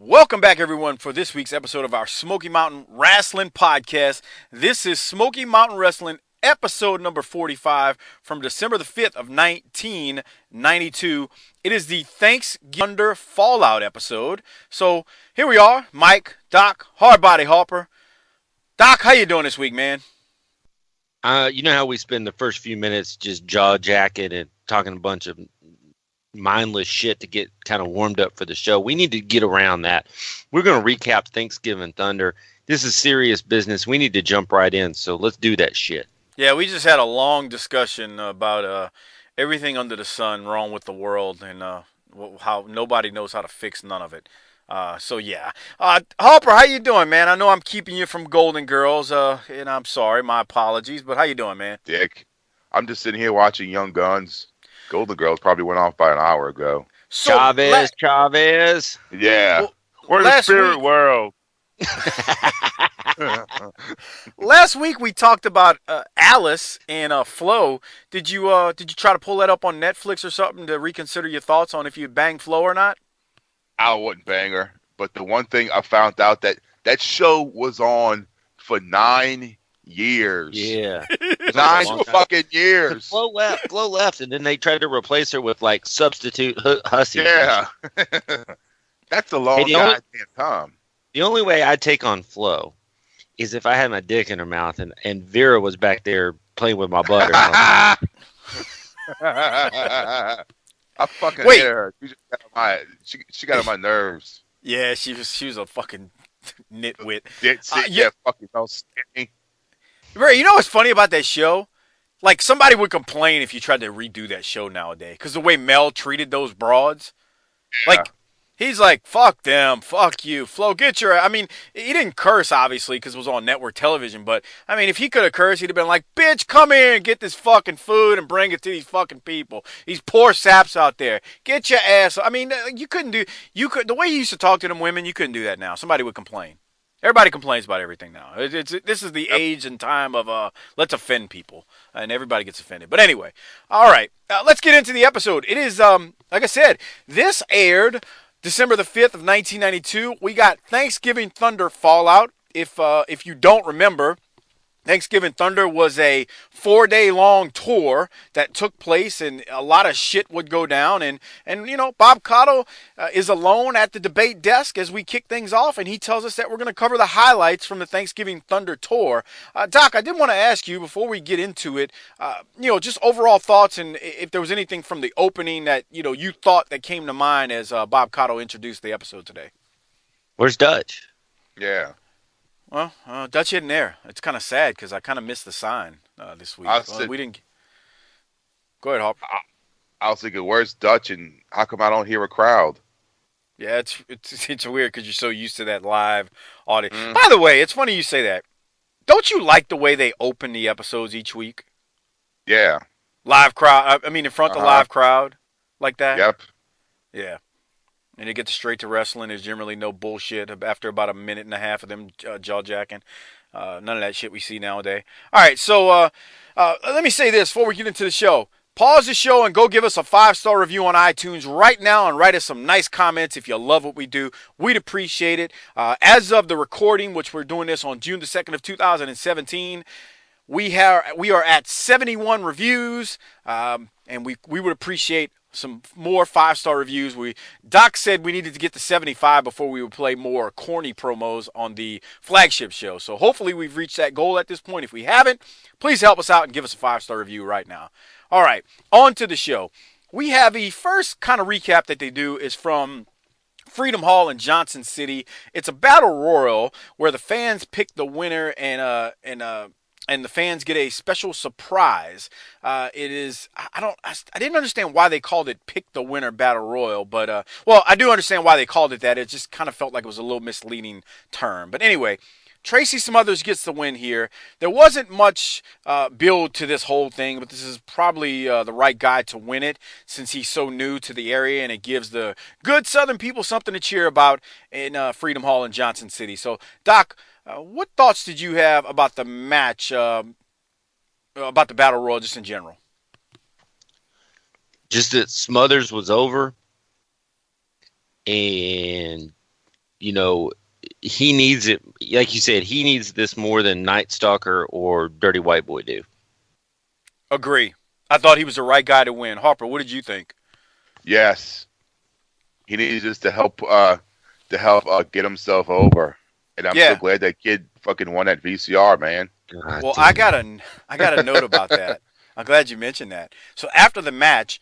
Welcome back, everyone, for this week's episode of our Smoky Mountain Wrestling Podcast. This is Smoky Mountain Wrestling, episode number 45 from December the 5th of 1992. It is the Thanksgiving Thunder Fallout episode. So here we are, Mike, Doc, Hardbody Hopper. Doc, how you doing this week, man? You know how we spend the first few minutes just jaw jacking and talking a bunch of mindless shit to get kind of warmed up for the show. We need to get around that. We're going to recap Thanksgiving Thunder. This is serious business. We need to jump right in. So let's do that shit. Yeah, we just had a long discussion about everything under the sun wrong with the world and how nobody knows how to fix none of it. So yeah, Harper, how you doing, man? I know I'm keeping you from Golden Girls, and I'm sorry, my apologies. But how you doing, man? Dick, I'm just sitting here watching Young Guns. Golden Girls probably went off by an hour ago. So, Chavez. Yeah, Well, we're in the spirit week- world. Last week we talked about Alice and Flo. Did you try to pull that up on Netflix or something to reconsider your thoughts on if you bang Flo or not? I wouldn't bang her, but the one thing I found out that show was on for 9 years. Yeah. 9 fucking years. Flo left, and then they tried to replace her with like substitute hussy. Yeah. That's a long Hey, the only- goddamn time. The only way I'd take on Flo is if I had my dick in her mouth and Vera was back there playing with my butt or something. I fucking Wait. hate her. She got on my nerves. Yeah, she was a fucking nitwit. Yeah, fucking no skinny. Ray, you know what's funny about that show? Like, somebody would complain if you tried to redo that show nowadays. Because the way Mel treated those broads. Like, he's like, fuck them, fuck you. Flo, get your... I mean, he didn't curse, obviously, because it was on network television. But, I mean, if he could have cursed, he'd have been like, bitch, come here and get this fucking food and bring it to these fucking people. These poor saps out there. Get your ass... I mean, you couldn't do... The way you used to talk to them women, you couldn't do that now. Somebody would complain. Everybody complains about everything now. This is the age and time of let's offend people, and everybody gets offended. But anyway, all right, let's get into the episode. It is like I said, this aired December the 5th of 1992. We got Thanksgiving Thunder Fallout. If you don't remember, Thanksgiving Thunder was a 4-day-long tour that took place, and a lot of shit would go down. And you know, Bob Cotto is alone at the debate desk as we kick things off, and he tells us that we're going to cover the highlights from the Thanksgiving Thunder tour. Doc, I did want to ask you before we get into it, just overall thoughts, and if there was anything from the opening that you thought that came to mind as Bob Cotto introduced the episode today. Where's Dutch? Yeah. Well, Dutch isn't there. It's kind of sad because I kind of missed the sign this week. We didn't. Go ahead, Hop. I was thinking, where's Dutch, and how come I don't hear a crowd? Yeah, it's weird because you're so used to that live audience. By the way, it's funny you say that. Don't you like the way they open the episodes each week? Yeah. Live crowd. I mean, in front of the live crowd, like that. Yep. Yeah. And it gets straight to wrestling. There's generally no bullshit after about a minute and a half of them jaw-jacking. None of that shit we see nowadays. All right, so let me say this before we get into the show. Pause the show and go give us a 5-star review on iTunes right now and write us some nice comments if you love what we do. We'd appreciate it. As of the recording, which we're doing this on June the 2nd of 2017, we are at 71 reviews, and we would appreciate some more 5-star reviews. Doc said we needed to get to 75 before we would play more corny promos on the flagship show. So hopefully we've reached that goal at this point. If we haven't, please help us out and give us a 5-star review right now. All right, on to the show. We have the first kind of recap that they do is from Freedom Hall in Johnson City. It's a battle royal where the fans pick the winner and the fans get a special surprise. It is I didn't understand why they called it Pick the Winner Battle Royal, but well, I do understand why they called it that. It just kind of felt like it was a little misleading term. But anyway, Tracy Smothers gets the win here. There wasn't much build to this whole thing, but this is probably the right guy to win it since he's so new to the area, and it gives the good Southern people something to cheer about in Freedom Hall in Johnson City. So, Doc, what thoughts did you have about the match, about the Battle Royal just in general? Just that Smothers was over, and he needs it. Like you said, he needs this more than Night Stalker or Dirty White Boy do. Agree. I thought he was the right guy to win. Harper, what did you think? Yes, he needs this to help get himself over. And I'm so Yeah. glad that kid fucking won that VCR, man. God Well, damn. I got a note about that. I'm glad you mentioned that. So after the match,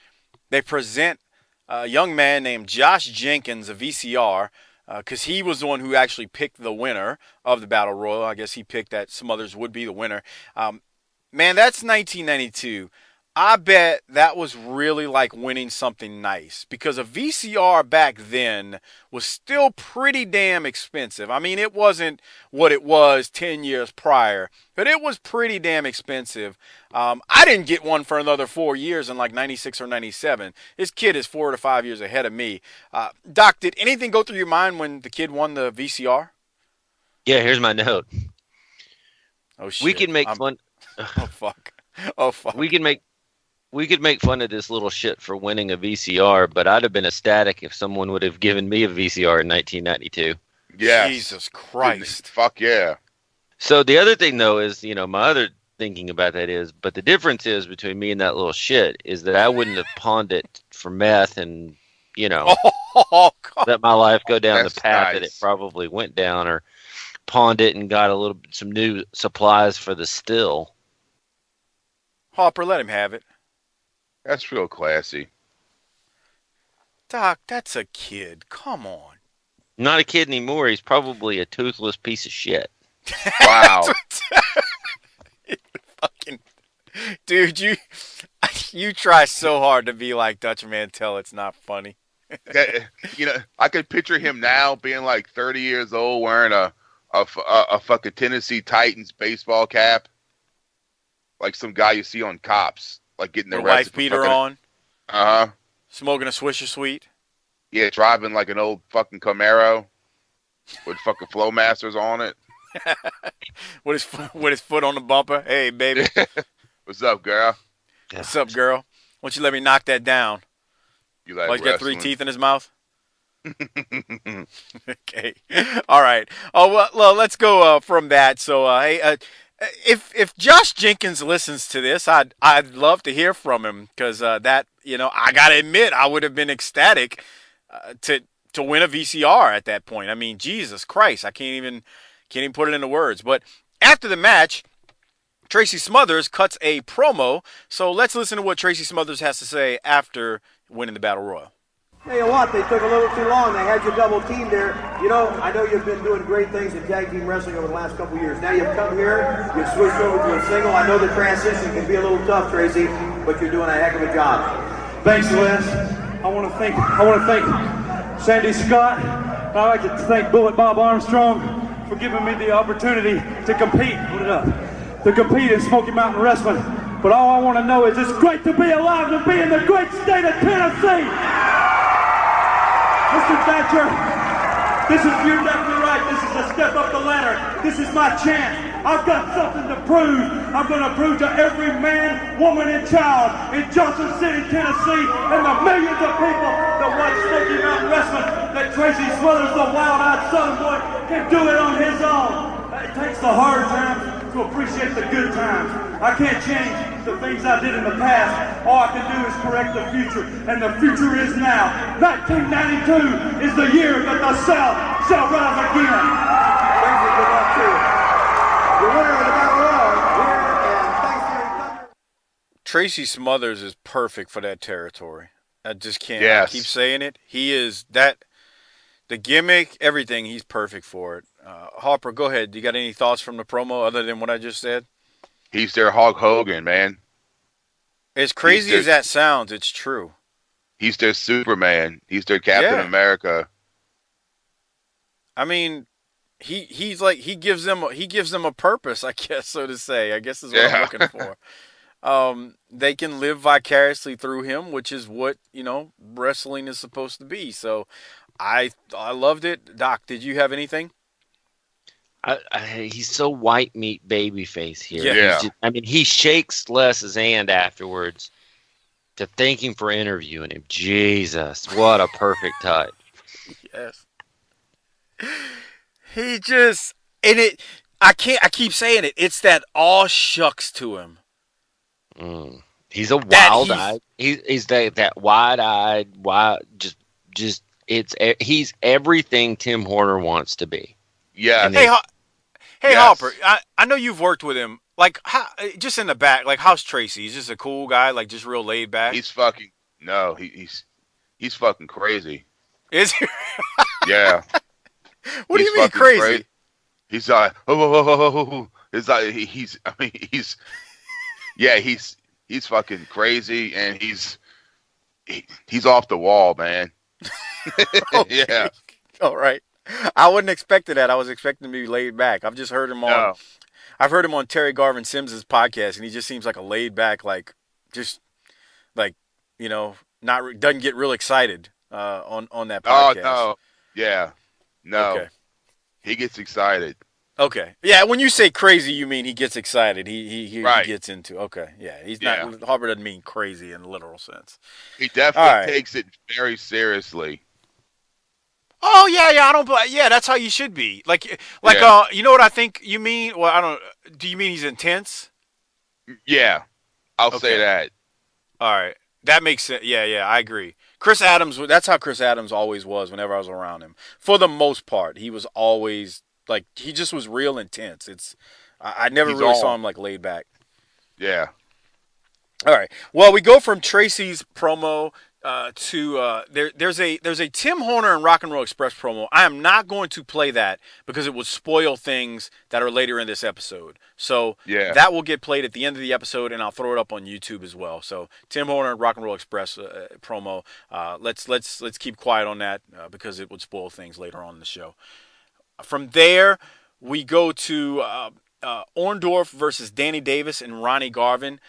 they present a young man named Josh Jenkins a VCR because he was the one who actually picked the winner of the Battle Royal. I guess he picked that Smothers would be the winner. Man, that's 1992. I bet that was really like winning something nice because a VCR back then was still pretty damn expensive. I mean, it wasn't what it was 10 years prior, but it was pretty damn expensive. I didn't get one for another 4 years in like 96 or 97. This kid is 4 to 5 years ahead of me. Doc, did anything go through your mind when the kid won the VCR? Yeah, here's my note. Oh, shit. We can make fun. Oh, fuck. Oh, fuck. We could make fun of this little shit for winning a VCR, but I'd have been ecstatic if someone would have given me a VCR in 1992. Yes. Jesus Christ. Fuck yeah. So the other thing, though, is, my other thinking about that is, but the difference is between me and that little shit is that I wouldn't have pawned it for meth and, Oh, God. let my life go down That's the path that it nice. probably went down, or pawned it and got some new supplies for the still. Harper, let him have it. That's real classy. Doc, that's a kid. Come on. Not a kid anymore. He's probably a toothless piece of shit. Wow. Fucking dude, you try so hard to be like Dutch Mantel. It's not funny. I could picture him now being like 30 years old wearing a fucking Tennessee Titans baseball cap. Like some guy you see on Cops, like getting The arrested. wife beater on, Uh-huh. smoking a Swisher Sweet. Yeah, driving like an old fucking Camaro with fucking Flowmasters on it. with his foot on the bumper. Hey, baby. What's up, girl? What's up, girl? Why don't you let me knock that down? You like Oh, he's got 3 wrestling? teeth in his mouth? Okay. All right. Oh, well let's go from that. So, hey, if Josh Jenkins listens to this, I'd love to hear from him because that, I got to admit, I would have been ecstatic to win a VCR at that point. I mean, Jesus Christ, I can't even put it into words. But after the match, Tracy Smothers cuts a promo. So let's listen to what Tracy Smothers has to say after winning the Battle Royal. Tell you what, they took a little too long. They had you double teamed there. I know you've been doing great things in tag team wrestling over the last couple of years. Now you've come here, you've switched over to a single. I know the transition can be a little tough, Tracy, but you're doing a heck of a job. Thanks, Les. I want to thank Sandy Scott. I'd like to thank Bullet Bob Armstrong for giving me the opportunity to compete. Hold it up. To compete in Smoky Mountain Wrestling. But all I want to know is it's great to be alive and be in the great state of Tennessee. Mr. Thatcher, you're definitely right. This is a step up the ladder. This is my chance. I've got something to prove. I'm going to prove to every man, woman, and child in Johnson City, Tennessee, and the millions of people that watch Smoky Mountain Wrestling that Tracy Smothers, the wild-eyed Southern boy, can do it on his own. It takes the hard times to appreciate the good times. I can't change the things I did in the past. All I can do is correct the future, and the future is now. 1992 is the year that the South shall rise again. Tracy, good luck to you. The winner of the Battle Royal here in Thanksgiving Thunder. Tracy Smothers is perfect for that territory. I just can't Yes. keep saying it. He is that. The gimmick, everything, he's perfect for it. Harper, go ahead. You got any thoughts from the promo other than what I just said? He's their Hulk Hogan, man. As crazy their- as that sounds, it's true. He's their Superman. He's their Captain Yeah. America. I mean, he gives them a purpose, I guess, so to say. I guess is what I'm Yeah. looking for. They can live vicariously through him, which is what, wrestling is supposed to be. So I loved it. Doc, did you have anything? He's so white meat baby face here. Yeah. He's just, he shakes Les's hand afterwards to thank him for interviewing him. Jesus, what a perfect touch. Yes. He just and it. I can't. I keep saying it. It's that all shucks to him. Mm. He's a That wild he's eyed. He's that wide eyed, wide just he's everything Tim Horner wants to be. And Yes. hey it, hey Harper. Yes. I know you've worked with him. Like how, just in the back. Like how's Tracy? He's just a cool guy. Like just real laid back. He's fucking no. He's fucking crazy. Is he? Yeah. What do He's you mean fucking crazy. crazy? He's like, oh. It's like he's. I mean, yeah. He's fucking crazy, and he's off the wall, man. Okay. Yeah. All right. I wasn't expecting that. I was expecting him to be laid back. I've just heard him on. No. I've heard him on Terry Garvin Sims's podcast, and he just seems like a laid back, like just like not doesn't get real excited on that Oh podcast. no. Yeah. No. Okay. He gets excited. Okay. Yeah. When you say crazy, you mean he gets excited. He Right. gets into. Okay. Yeah. He's Yeah. not. Harper doesn't mean crazy in the literal sense. He All definitely right. takes it very seriously. Oh yeah. I don't. Yeah. That's how you should be. Like. Yeah. You know what I think you mean? Well, I don't. Do you mean he's intense? Yeah. I'll say Okay. that. All right. That makes sense. Yeah, I agree. Chris Adams, that's how Chris Adams always was whenever I was around him. For the most part, he was always like he just was real intense. I never He's really saw on. him like laid back. Yeah. All right. Well, we go from Tracy's promo to there's a Tim Horner and Rock and Roll Express promo. I am not going to play that because it would spoil things that are later in this episode. So Yeah. that will get played at the end of the episode, and I'll throw it up on YouTube as well. So Tim Horner and Rock and Roll Express promo. Let's keep quiet on that because it would spoil things later on in the show. From there, we go to Orndorff versus Danny Davis and Ronnie Garvin.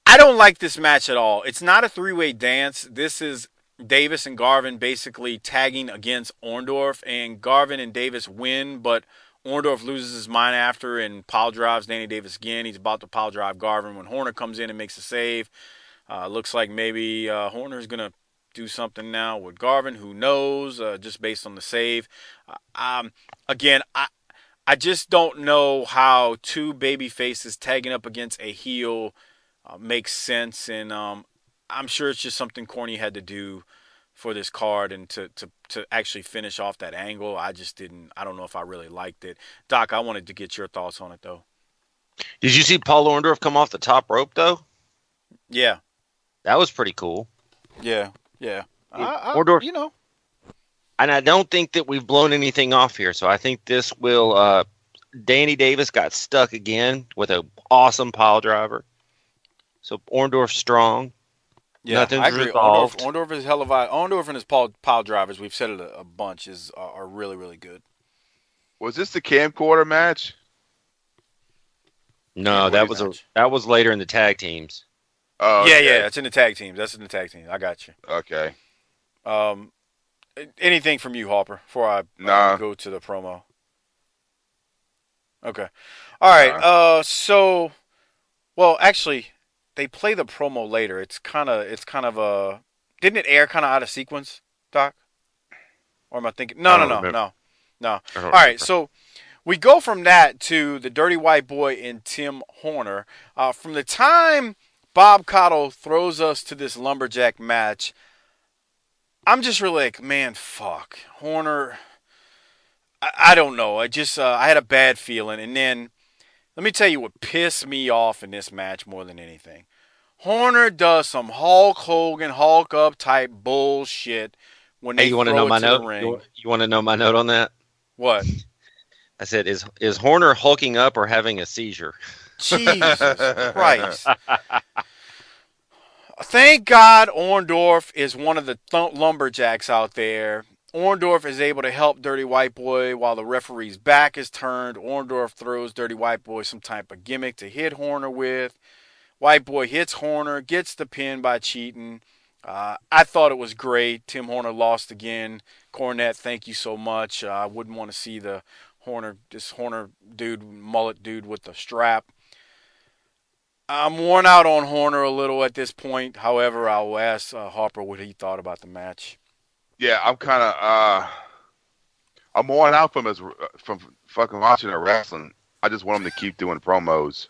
I don't like this match at all. It's not a three-way dance. This is Davis and Garvin basically tagging against Orndorff, and Garvin and Davis win, but Orndorff loses his mind after and pile drives Danny Davis again. He's about to pile drive Garvin when Horner comes in and makes a save. Looks like maybe Horner's going to do something now with Garvin. Who knows? Just based on the save. Again, I just don't know how two baby faces tagging up against a heel makes sense, and I'm sure it's just something Corny had to do for this card and to actually finish off that angle. I just didn't. I don't know if I really liked it. Doc, I wanted to get your thoughts on it though. did you see Paul Orndorff come off the top rope though? Yeah, That was pretty cool. yeah. Orndorff, and I don't think that we've blown anything off here. So I think this will. Danny Davis got stuck again with an awesome pile driver. So Orndorff's strong. Yeah, Nothing's I agree. resolved. Orndorff is hell of a. Orndorff and his pile drivers, we've said it a bunch, are really really good. Was this the camcorder match? No, What is match? that was later in the tag teams. Oh, Yeah, okay. yeah, it's in the tag teams. That's in the tag teams. I got you. Okay. Um, anything from you, Harper, before I Nah. go to the promo? Okay. All right. So, well, actually, they play the promo later. It's kind of a. Didn't it air kind of out of sequence, Doc? Or am I thinking? No, I no, don't no, remember. no, no. I don't All right. remember. So we go from that to the Dirty White Boy and Tim Horner. From the time Bob Caudle throws us to this lumberjack match, I'm just really like, man, fuck Horner. I don't know. I just I had a bad feeling, and then let me tell you what pissed me off in this match more than anything. Horner does some Hulk Hogan, Hulk up type bullshit when Hey, they you want to throw know it my to note? the ring. You want to know my note on that? What? I said, is Horner hulking up or having a seizure? Jesus Christ. Thank God Orndorff is one of the lumberjacks out there. Orndorff is able to help Dirty White Boy while the referee's back is turned. Orndorff throws Dirty White Boy some type of gimmick to hit Horner with. White Boy hits Horner, gets the pin by cheating. I thought it was great. Tim Horner lost again. Cornette, thank you so much. I wouldn't want to see this Horner dude, mullet dude with the strap. I'm worn out on Horner a little at this point. However, I'll ask Harper what he thought about the match. Yeah, I'm kind of. I'm worn out from fucking watching the wrestling. I just want him to keep doing promos.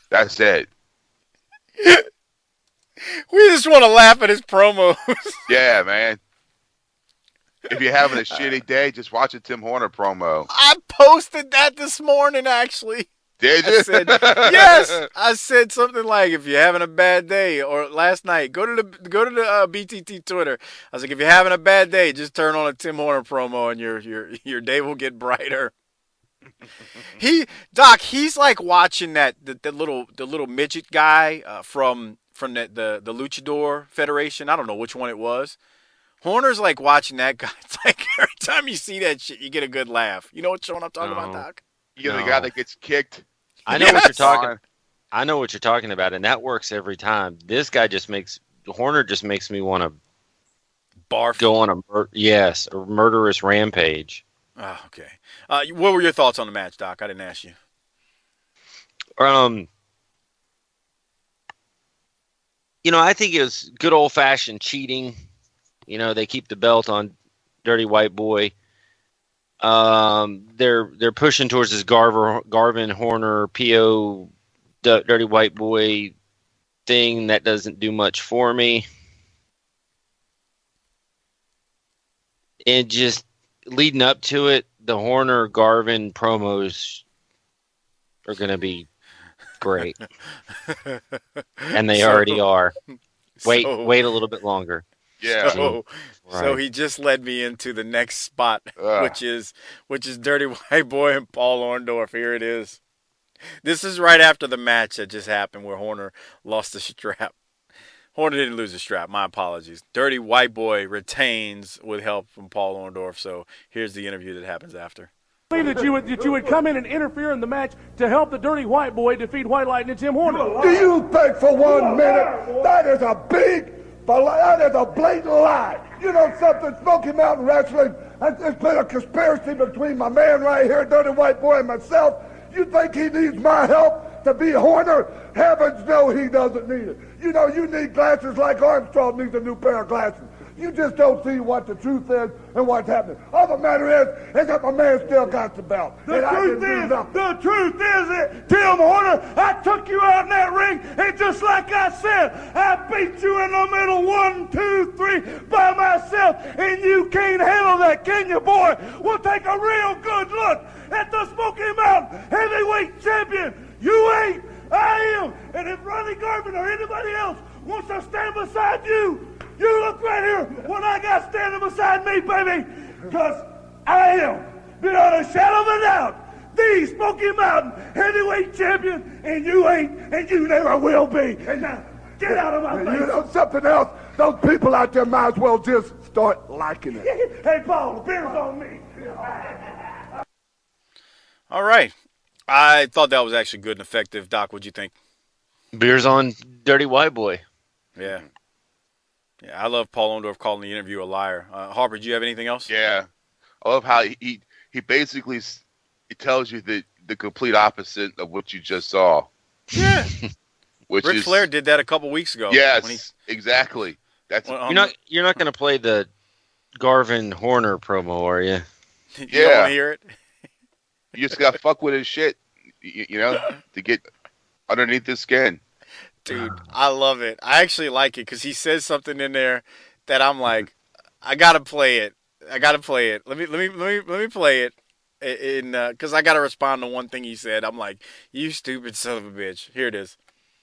That's it. We just want to laugh at his promos. Yeah, man. If you're having a shitty day, just watch a Tim Horner promo. I posted that this morning, actually. Did I you? said, yes. I said something like, if you're having a bad day, or last night, go to the BTT Twitter. I was like, if you're having a bad day, just turn on a Tim Horner promo and your day will get brighter. He's like watching the little midget guy from the Luchador Federation. I don't know which one it was. Horner's like watching that guy. It's like every time you see that shit, you get a good laugh. You know what show I'm talking about, Doc? You know the guy that gets kicked. I know what you're talking. I know what you're talking about, and that works every time. This guy Horner just makes me want to barf. Go on a murderous rampage. Oh, okay. What were your thoughts on the match, Doc? I didn't ask you. I think it was good old fashioned cheating. They keep the belt on Dirty White Boy. They're pushing towards this Garvin Horner PO Dirty White Boy thing that doesn't do much for me. And just leading up to it, the Horner Garvin promos are going to be great. And they already are. Wait a little bit longer. Yeah. So he just led me into the next spot, which is Dirty White Boy and Paul Orndorff. Here it is. This is right after the match that just happened where Horner lost the strap. Horner didn't lose the strap. My apologies. Dirty White Boy retains with help from Paul Orndorff. So here's the interview that happens after. That you would come in and interfere in the match to help the Dirty White Boy defeat White Lightning and Tim Horner. Do you think for 1 minute that is a blatant lie? You know something, Smoky Mountain Wrestling, there's been a conspiracy between my man right here, Dirty White Boy, and myself. You think he needs my help to be Horner? Heavens no, he doesn't need it. You need glasses like Armstrong needs a new pair of glasses. You just don't see what the truth is and what's happening. All the matter is that my man still got the belt. The truth is it, Tim Horner, I took you out in that ring, and just like I said, I beat you in the middle 1, 2, 3 by myself, and you can't handle that, can you, boy? We'll take a real good look at the Smoky Mountain Heavyweight Champion. You ain't, I am, and if Ronnie Garvin or anybody else wants to stand beside you, you look right here what I got standing beside me, baby, because I am, beyond a shadow of a doubt, the Smoky Mountain Heavyweight Champion, and you ain't, and you never will be. And now, get out of my face. You know something else? Those people out there might as well just start liking it. Hey, Paul, the beer's on me. All right. I thought that was actually good and effective. Doc, what'd you think? Beer's on Dirty White Boy. Yeah. Yeah, I love Paul Orndorff calling the interview a liar. Harper, do you have anything else? Yeah. I love how he basically tells you the complete opposite of what you just saw. Yeah. Which Ric Flair did that a couple weeks ago. Yes, exactly. That's you're not going to play the Garvin Horner promo, are you? You don't want to hear it? You just got to fuck with his shit, to get underneath his skin. Dude, I love it. I actually like it because he says something in there that I'm like, I gotta play it. Let me play it, because I gotta respond to one thing he said. I'm like, you stupid son of a bitch. Here it is.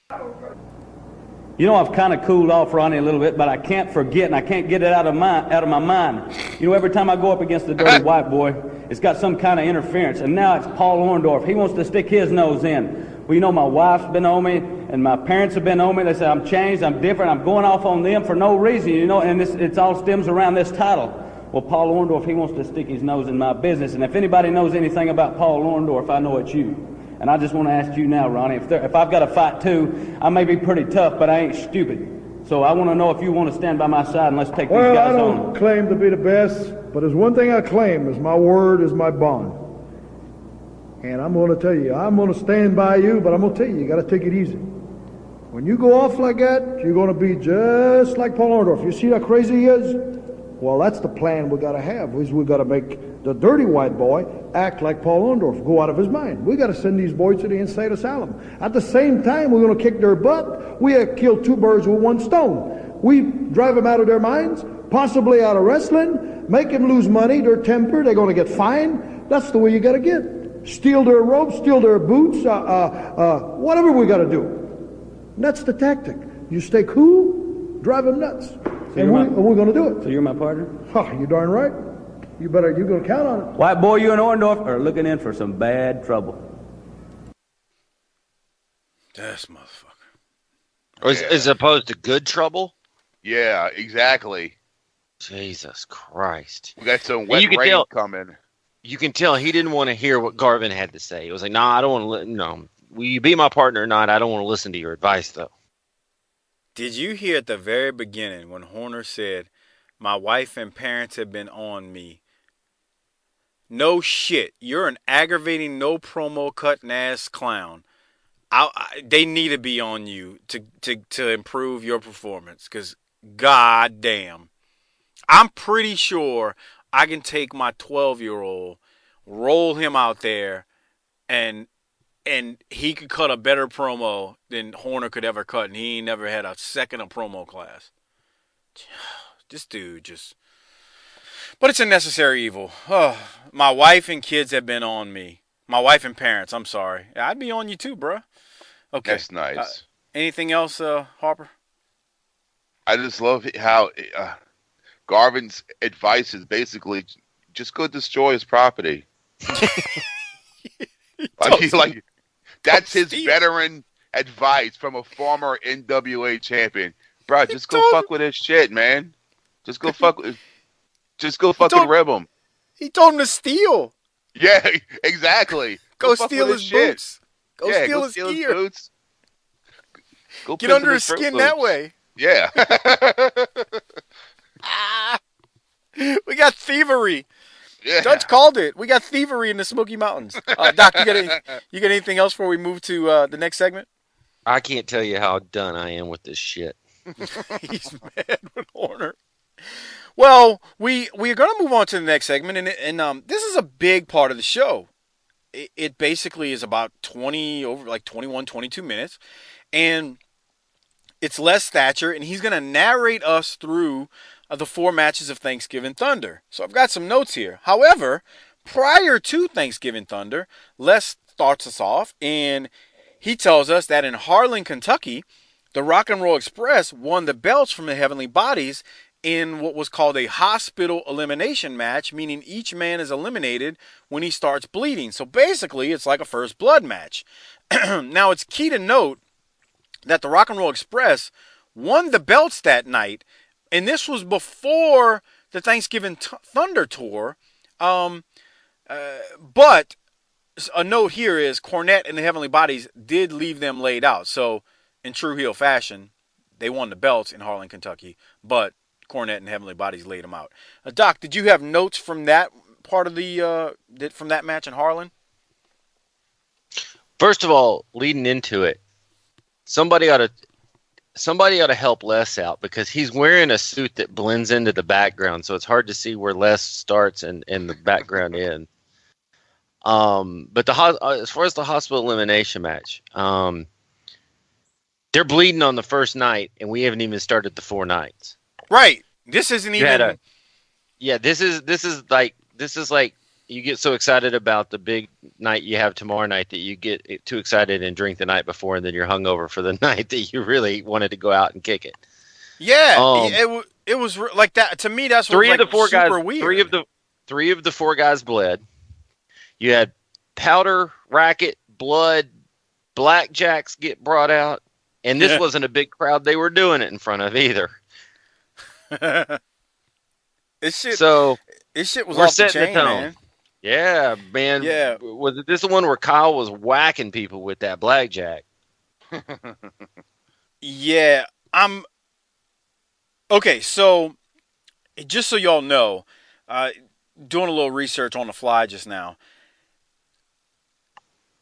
I've kind of cooled off, Ronnie, a little bit, but I can't forget, and I can't get it out of my mind. Every time I go up against the Dirty White Boy, it's got some kind of interference, and now it's Paul Orndorff. He wants to stick his nose in. Well, my wife's been on me, and my parents have been on me. They say I'm changed, I'm different, I'm going off on them for no reason, and it all stems around this title. Well, Paul Orndorff, he wants to stick his nose in my business, and if anybody knows anything about Paul Orndorff, I know it's you. And I just want to ask you now, Ronnie, if I've got to fight too, I may be pretty tough, but I ain't stupid. So I want to know if you want to stand by my side and let's take these guys on. Well, I don't claim to be the best, but there's one thing I claim is my word is my bond. And I'm going to tell you, I'm going to stand by you, but I'm going to tell you, you got to take it easy. When you go off like that, you're going to be just like Paul Orndorff. You see how crazy he is? Well, that's the plan we got to have. Is we got to make the dirty white boy act like Paul Orndorff, go out of his mind. We got to send these boys to the insane asylum. At the same time, we're going to kick their butt. We have killed two birds with one stone. We drive them out of their minds, possibly out of wrestling, make them lose money, their temper, they're going to get fined. That's the way you got to get. Steal their robes, steal their boots, whatever we got to do. And that's the tactic. You stay cool, drive them nuts. And we're going to do it. So you're my partner? Oh, you darn right. You're going to count on it. White boy, you and Orndorff are looking in for some bad trouble. This motherfucker. As opposed to good trouble? Yeah, exactly. Jesus Christ. We got some wet rain coming. You can tell he didn't want to hear what Garvin had to say. He was like, nah, I don't want to, no. Will you be my partner or not? I don't want to listen to your advice, though. Did you hear at the very beginning when Horner said, my wife and parents have been on me? No shit. You're an aggravating, no promo cutting ass clown. They need to be on you to improve your performance. Because, god damn. I'm pretty sure I can take my 12-year-old, roll him out there, and he could cut a better promo than Horner could ever cut, and he ain't never had a second of promo class. This dude just... But it's a necessary evil. Oh, my wife and kids have been on me. My wife and parents, I'm sorry. I'd be on you too, bruh. Okay. That's nice. Anything else, Harper? I just love how Garvin's advice is basically just go destroy his property. Like that's his veteran advice from a former NWA champion. Bro, just go fuck with his shit, man. Just go fucking rib him. He told him to steal. Yeah, exactly. Go steal his boots. Go steal his gear. Boots. Go get under his skin that way. Yeah. We got thievery. Yeah. Dutch called it. We got thievery in the Smoky Mountains. Doc, you got anything else before we move to the next segment? I can't tell you how done I am with this shit. He's mad with Horner. Well, we're going to move on to the next segment, and this is a big part of the show. It basically is about 21, 22 minutes, and it's Les Thatcher, and he's going to narrate us through the 4 matches of Thanksgiving Thunder. So I've got some notes here. However, prior to Thanksgiving Thunder, Les starts us off, and he tells us that in Harlan, Kentucky, the Rock and Roll Express won the belts from the Heavenly Bodies in what was called a hospital elimination match, meaning each man is eliminated when he starts bleeding. So basically, it's like a first blood match. Now, it's key to note that the Rock and Roll Express won the belts that night, and this was before the Thanksgiving Thunder tour. But a note here is Cornette and the Heavenly Bodies did leave them laid out. So in true heel fashion, they won the belts in Harlan, Kentucky, but Cornette and Heavenly Bodies laid them out. Doc, did you have notes from that part of from that match in Harlan? First of all, leading into it, somebody ought to help Les out because he's wearing a suit that blends into the background, so it's hard to see where Les starts and the background ends. But as far as the hospital elimination match, they're bleeding on the first night, and we haven't even started the 4 nights. Right. This isn't even. This is like you get so excited about the big night you have tomorrow night that you get too excited and drink the night before, and then you're hungover for the night that you really wanted to go out and kick it. Yeah, it was like that. To me, that's what was like super weird. Three of the 4 guys bled. You had powder, racket, blood, blackjacks get brought out, and this wasn't a big crowd they were doing it in front of either. This shit was we're off the setting chain, the tone. man. Yeah, man. Yeah. Was it this the one where Kyle was whacking people with that blackjack? Yeah, okay, so just so y'all know, doing a little research on the fly just now.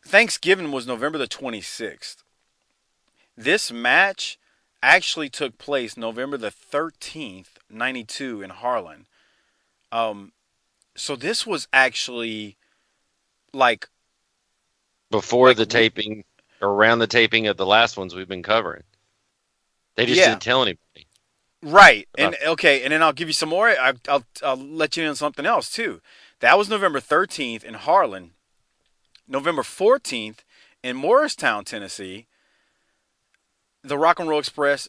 Thanksgiving was November the 26th. This match actually took place November the 13th '92 in Harlan. So this was actually like Before the taping, or around the taping of the last ones we've been covering. They just Yeah. didn't tell anybody. Right. And okay, and then I'll give you some more. I'll let you in on something else too. That was November 13th in Harlan. November 14th in Morristown, Tennessee, the Rock and Roll Express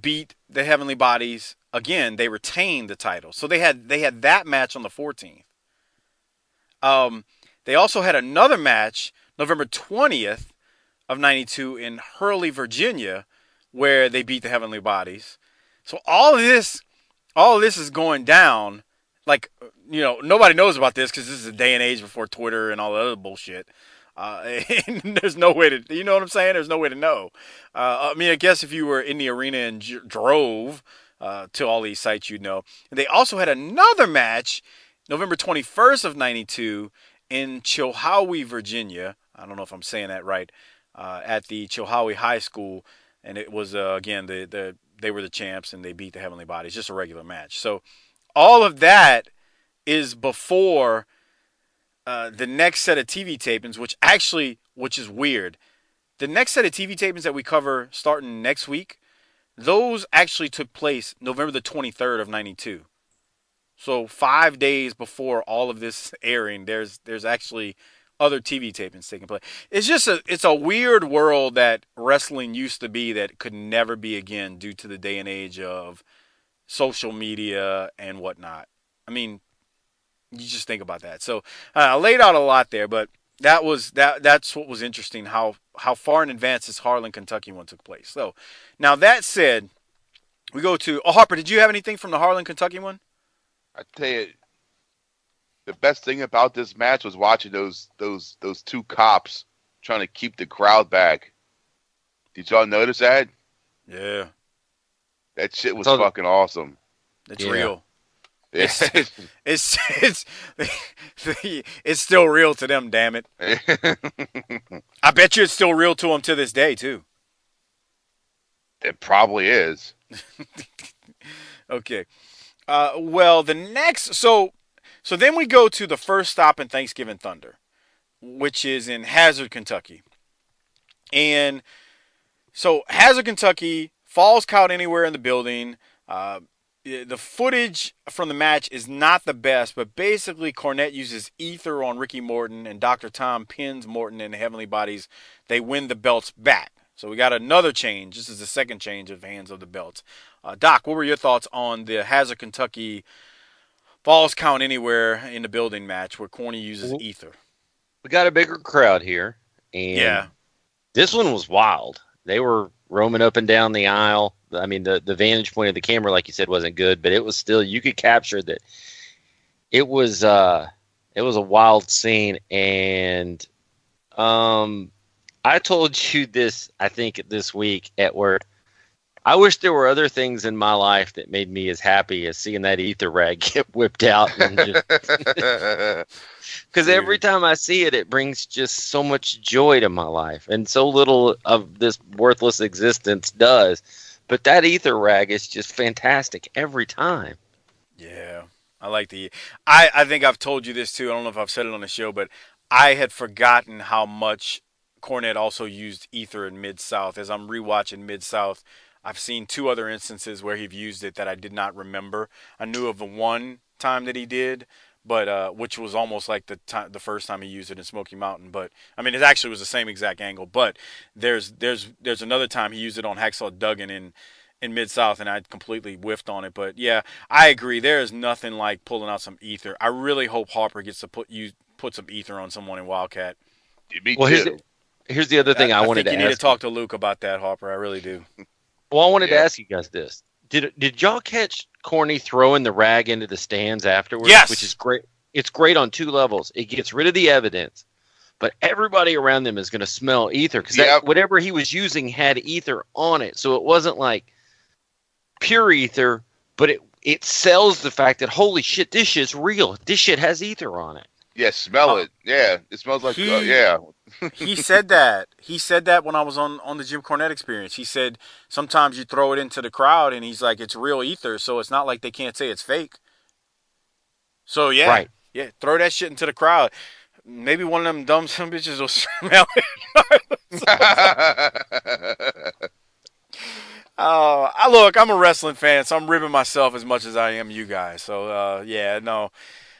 beat the Heavenly Bodies again. They retained the title. So they had that match on the 14th. They also had another match November 20th of 92 in Hurley, Virginia, where they beat the Heavenly Bodies. So all of this is going down. Like, nobody knows about this because this is a day and age before Twitter and all the other bullshit. And there's no way to, you know what I'm saying? There's no way to know. I mean, I guess if you were in the arena and drove to all these sites, you'd know. And they also had another match November 21st of 92 in Chilhowie, Virginia. I don't know if I'm saying that right. At the Chilhowie High School. And it was, again, they were the champs and they beat the Heavenly Bodies. Just a regular match. So all of that is before the next set of TV tapings, which is weird. The next set of TV tapings that we cover starting next week, those actually took place November the 23rd of 92. So 5 days before all of this airing, there's actually other TV tapings taking place. It's a weird world that wrestling used to be that could never be again due to the day and age of social media and whatnot. I mean, you just think about that. So I laid out a lot there, but that's what was interesting, how far in advance this Harlan, Kentucky one took place. So now that said, we go to Harper, did you have anything from the Harlan, Kentucky one? I tell you, the best thing about this match was watching those two cops trying to keep the crowd back. Did y'all notice that? Yeah. That shit was fucking awesome. It's real. Yeah. It's still real to them, damn it. I bet you it's still real to them to this day, too. It probably is. Okay. Well, the next... So then we go to the first stop in Thanksgiving Thunder, which is in Hazard, Kentucky. And so Hazard, Kentucky, Falls Count Anywhere in the building. The footage from the match is not the best, but basically Cornette uses ether on Ricky Morton and Dr. Tom pins Morton and the Heavenly Bodies. They win the belts back. So we got another change. This is the second change of hands of the belts. Doc, what were your thoughts on the Hazard, Kentucky Falls Count Anywhere in the building match where Corny uses ether? We got a bigger crowd here, and this one was wild. They were roaming up and down the aisle. I mean, the vantage point of the camera, like you said, wasn't good, but it was still, you could capture that. It was a wild scene, and I told you this, I think, this week at work. I wish there were other things in my life that made me as happy as seeing that ether rag get whipped out. Because every time I see it, it brings just so much joy to my life. And so little of this worthless existence does. But that ether rag is just fantastic every time. Yeah, I like I think I've told you this too. I don't know if I've said it on the show, but I had forgotten how much Cornette also used ether in Mid-South. As I'm rewatching Mid-South, I've seen two other instances where he's used it that I did not remember. I knew of the one time that he did, but which was almost like the first time he used it in Smoky Mountain. But I mean, it actually was the same exact angle. But there's another time he used it on Hacksaw Duggan in Mid-South, and I completely whiffed on it. But yeah, I agree. There is nothing like pulling out some ether. I really hope Harper gets to put some ether on someone in Wildcat. Me too. Here's the other thing I wanted to ask. You need to talk to Luke about that, Harper. I really do. Well, I wanted to ask you guys this. Did y'all catch Corny throwing the rag into the stands afterwards? Yes. Which is great. It's great on two levels. It gets rid of the evidence, but everybody around them is going to smell ether because whatever he was using had ether on it. So it wasn't like pure ether, but it sells the fact that, holy shit, this shit's real. This shit has ether on it. Yeah, smell it. Yeah, it smells like, yeah. He said that. He said that when I was on the Jim Cornette Experience. He said sometimes you throw it into the crowd, and he's like, it's real ether, so it's not like they can't say it's fake. So yeah, Right. yeah, throw that shit into the crowd. Maybe one of them dumb some bitches will smell it. Look, I'm a wrestling fan, so I'm ribbing myself as much as I am you guys. So yeah, no.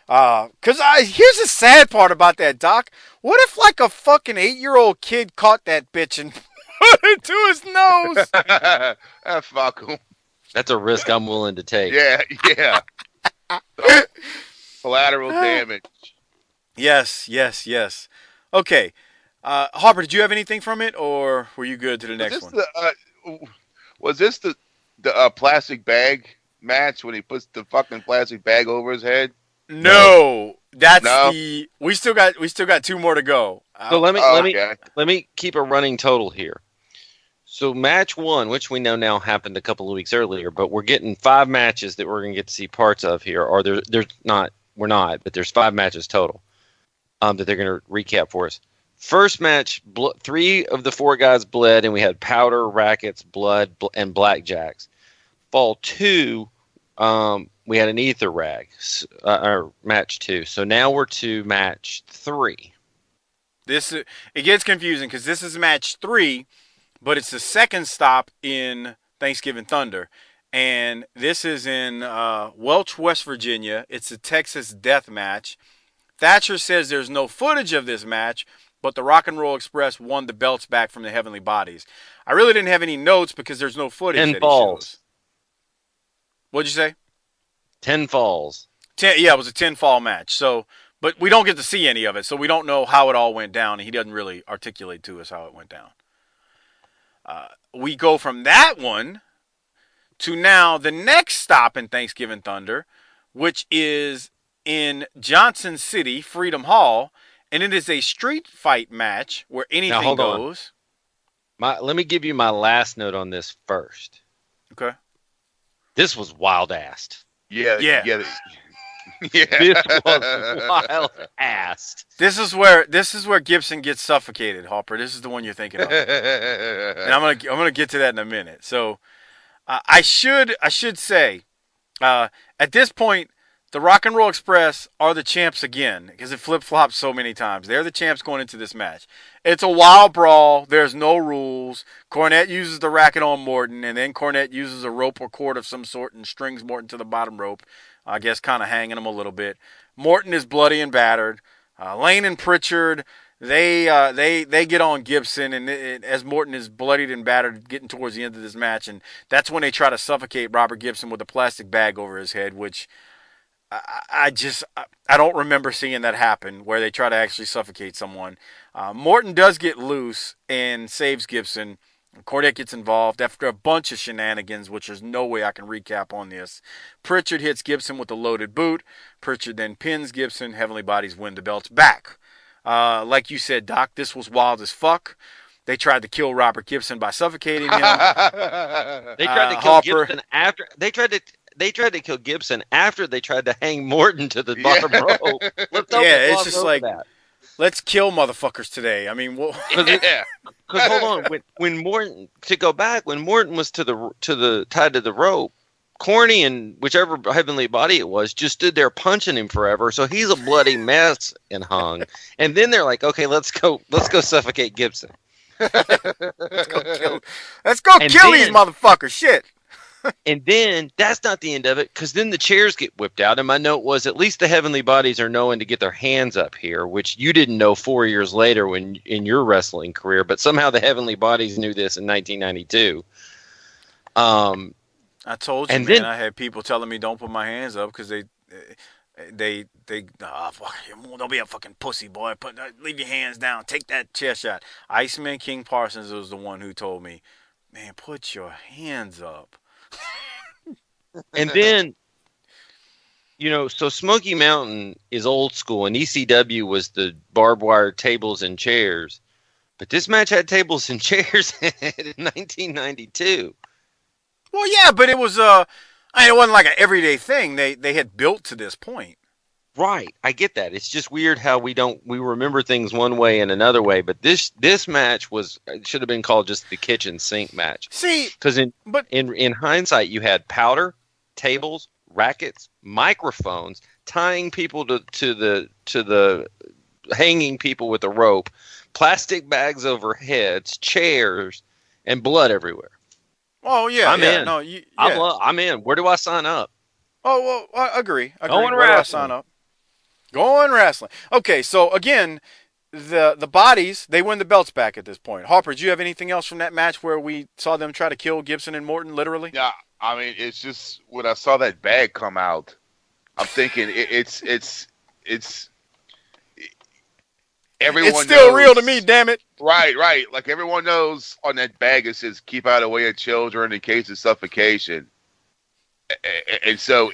Here's the sad part about that, Doc. What if like a fucking 8-year-old kid caught that bitch and put it to his nose? Fuck him. That's a risk I'm willing to take. Yeah, yeah. Collateral damage. Yes. Okay. Harper, did you have anything from it, or were you good to the next one? Was this the plastic bag match when he puts the fucking plastic bag over his head? No, that's No? we still got 2 more to go. So let Okay. me keep a running total here. So match 1, which we know now happened a couple of weeks earlier, but we're getting 5 matches that we're going to get to see parts of here. Or there's not, we're not, but there's 5 matches total that they're going to recap for us. First match, 3 of the 4 guys bled, and we had powder, rackets, blood, and blackjacks. Fall 2, we had an ether rag, or match 2. So now we're to match 3. It gets confusing because this is match 3, but it's the second stop in Thanksgiving Thunder, and this is in Welch, West Virginia. It's a Texas death match. Thatcher says there's no footage of this match, but the Rock and Roll Express won the belts back from the Heavenly Bodies. I really didn't have any notes because there's no footage 10 that falls. he shows. What'd you say? 10 falls. 10, yeah, it was a 10-fall match. So, but we don't get to see any of it, so we don't know how it all went down, and he doesn't really articulate to us how it went down. We go from that one to now the next stop in Thanksgiving Thunder, which is in Johnson City, Freedom Hall, and it is a street fight match where anything hold on. goes. Let me give you my last note on this first. Okay. This was wild-assed. Yeah. Yeah. Yeah. This was wild-assed. This is where Gibson gets suffocated, Harper. This is the one you're thinking of, and I'm gonna get to that in a minute. So, I should say, at this point, the Rock and Roll Express are the champs again because it flip-flops so many times. They're the champs going into this match. It's a wild brawl. There's no rules. Cornette uses the racket on Morton, and then Cornette uses a rope or cord of some sort and strings Morton to the bottom rope, I guess kind of hanging him a little bit. Morton is bloody and battered. Lane and Pritchard, they get on Gibson, and as Morton is bloodied and battered getting towards the end of this match, and that's when they try to suffocate Robert Gibson with a plastic bag over his head, which I don't remember seeing that happen where they try to actually suffocate someone. Morton does get loose and saves Gibson. Cornette gets involved after a bunch of shenanigans, which there's no way I can recap on this. Pritchard hits Gibson with a loaded boot. Pritchard then pins Gibson. Heavenly Bodies win the belts back. Like you said, Doc, this was wild as fuck. They tried to kill Robert Gibson by suffocating him. They tried to kill Harper. Gibson after they tried to kill Gibson after they tried to hang Morton to the bottom rope. It's just like that. Let's kill motherfuckers today. I mean, Yeah. Because hold on, when Morton, to go back, when Morton was tied to the rope, Corny and whichever heavenly body it was just stood there punching him forever. So he's a bloody mess and hung. And then they're like, okay, let's go suffocate Gibson. let's go kill these motherfuckers. Shit. And then that's not the end of it, because then the chairs get whipped out. And my note was, at least the heavenly bodies are knowing to get their hands up here, which you didn't know 4 years later when in your wrestling career. But somehow the heavenly bodies knew this in 1992. I told you, and man. then- I had people telling me don't put my hands up because they fuck, don't be a fucking pussy, boy. Leave your hands down. Take that chair shot. Iceman King Parsons was the one who told me, man, put your hands up. And then, so Smoky Mountain is old school, and ECW was the barbed wire tables and chairs. But this match had tables and chairs in 1992. Well, yeah, but it was it wasn't like an everyday thing. They had built to this point. Right, I get that. It's just weird how we remember things one way and another way. But this match should have been called just the kitchen sink match. See, Because but in hindsight, you had powder, tables, rackets, microphones, tying people to the hanging people with a rope, plastic bags over heads, chairs, and blood everywhere. oh yeah, I'm yeah, in. no, yeah. I'm in. Where do I sign up? Oh well, I agree. Going Where do I sign wrestling. up? Going wrestling. Okay, so again, the bodies they win the belts back at this point. Harper, do you have anything else from that match where we saw them try to kill Gibson and Morton literally? Yeah, I mean, it's just when I saw that bag come out, I'm thinking it's everyone It's still knows, real to me, damn it. Right. Like everyone knows on that bag it says "keep out of the way of children in case of suffocation," and so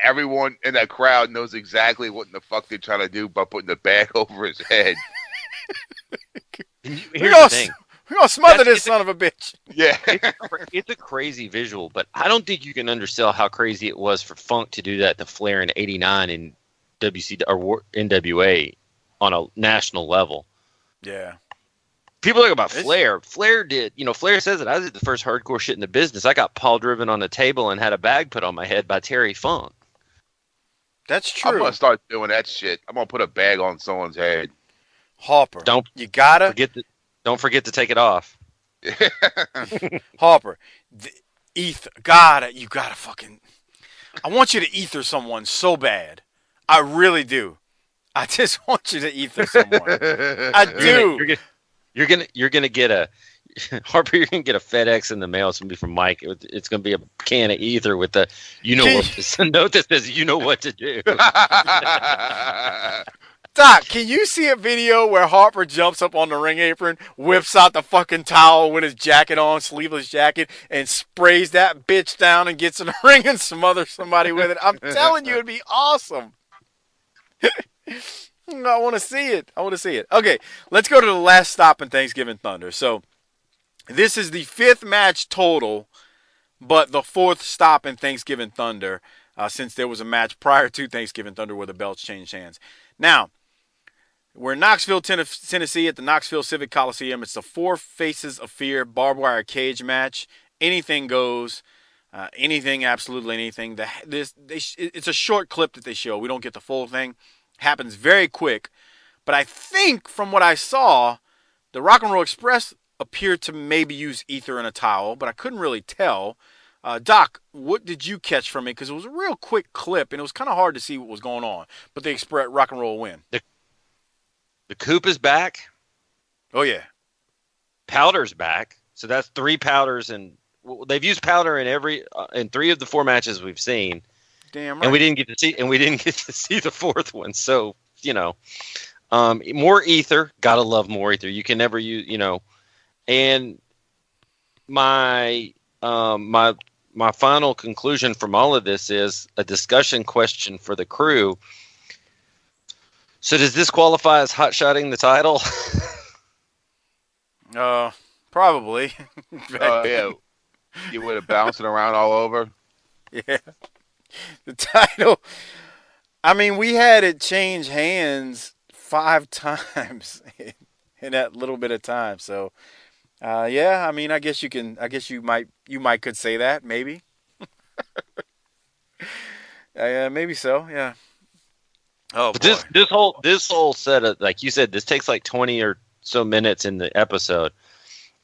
everyone in that crowd knows exactly what in the fuck they're trying to do by putting the bag over his head. Here's the thing. We're gonna smother this son of a bitch. Yeah. It's a crazy visual, but I don't think you can undersell how crazy it was for Funk to do that to Flair in '89 in or NWA on a national level. Yeah. People talk about Flair. Flair did, Flair says it. I did the first hardcore shit in the business. I got Paul driven on the table and had a bag put on my head by Terry Funk. That's true. I'm gonna start doing that shit. I'm gonna put a bag on someone's head. Harper. Don't forget to take it off. Harper, you gotta fucking. I want you to ether someone so bad. I really do. I just want you to ether someone. I do. You're gonna get a Harper. You're gonna get a FedEx in the mail. It's gonna be from Mike. It's gonna be a can of ether with the a note that says you know what to do. Doc, can you see a video where Harper jumps up on the ring apron, whips out the fucking towel with his jacket on, sleeveless jacket, and sprays that bitch down and gets in the ring and smothers somebody with it? I'm telling you, it'd be awesome. I want to see it. Okay, let's go to the last stop in Thanksgiving Thunder. So, this is the 5th match total, but the 4th stop in Thanksgiving Thunder, since there was a match prior to Thanksgiving Thunder where the belts changed hands. Now, we're in Knoxville, Tennessee at the Knoxville Civic Coliseum. It's the 4 Faces of Fear barbed wire cage match. Anything goes. Anything, absolutely anything. It's a short clip that they show. We don't get the full thing. Happens very quick. But I think from what I saw, the Rock and Roll Express appeared to maybe use ether and a towel, but I couldn't really tell. Doc, what did you catch from it? Because it was a real quick clip, and it was kind of hard to see what was going on. But the Rock and Roll win. The Coop is back. Oh, yeah. Powder's back. So that's 3 powders, and they've used powder in 3 of the 4 matches we've seen. Damn right. And we didn't get to see the 4th one. So, more ether. Gotta love more ether. You can never use, and my final conclusion from all of this is a discussion question for the crew. So does this qualify as hot-shotting the title? Probably. Yeah. You would have bouncing around all over. Yeah. The title. I mean, we had it change hands 5 times in that little bit of time. So, yeah. I mean, I guess you might could say that maybe. Maybe so. Yeah. Oh, but boy. this whole set of, like you said, this takes like 20 or so minutes in the episode.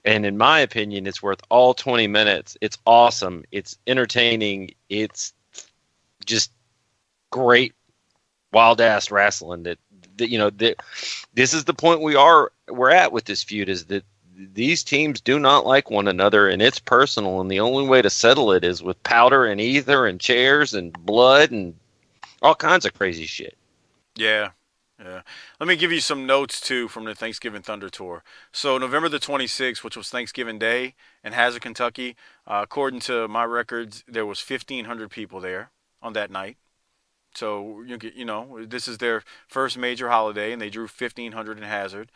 And in my opinion, it's worth all 20 minutes. It's awesome. It's entertaining. It's just great wild ass wrestling that this is the point we're at with this feud, is that these teams do not like one another, and it's personal, and the only way to settle it is with powder and ether and chairs and blood and all kinds of crazy shit. Yeah. Let me give you some notes, too, from the Thanksgiving Thunder Tour. So November the 26th, which was Thanksgiving Day in Hazard, Kentucky, according to my records, there was 1,500 people there on that night. So, this is their first major holiday, and they drew 1,500 in Hazard.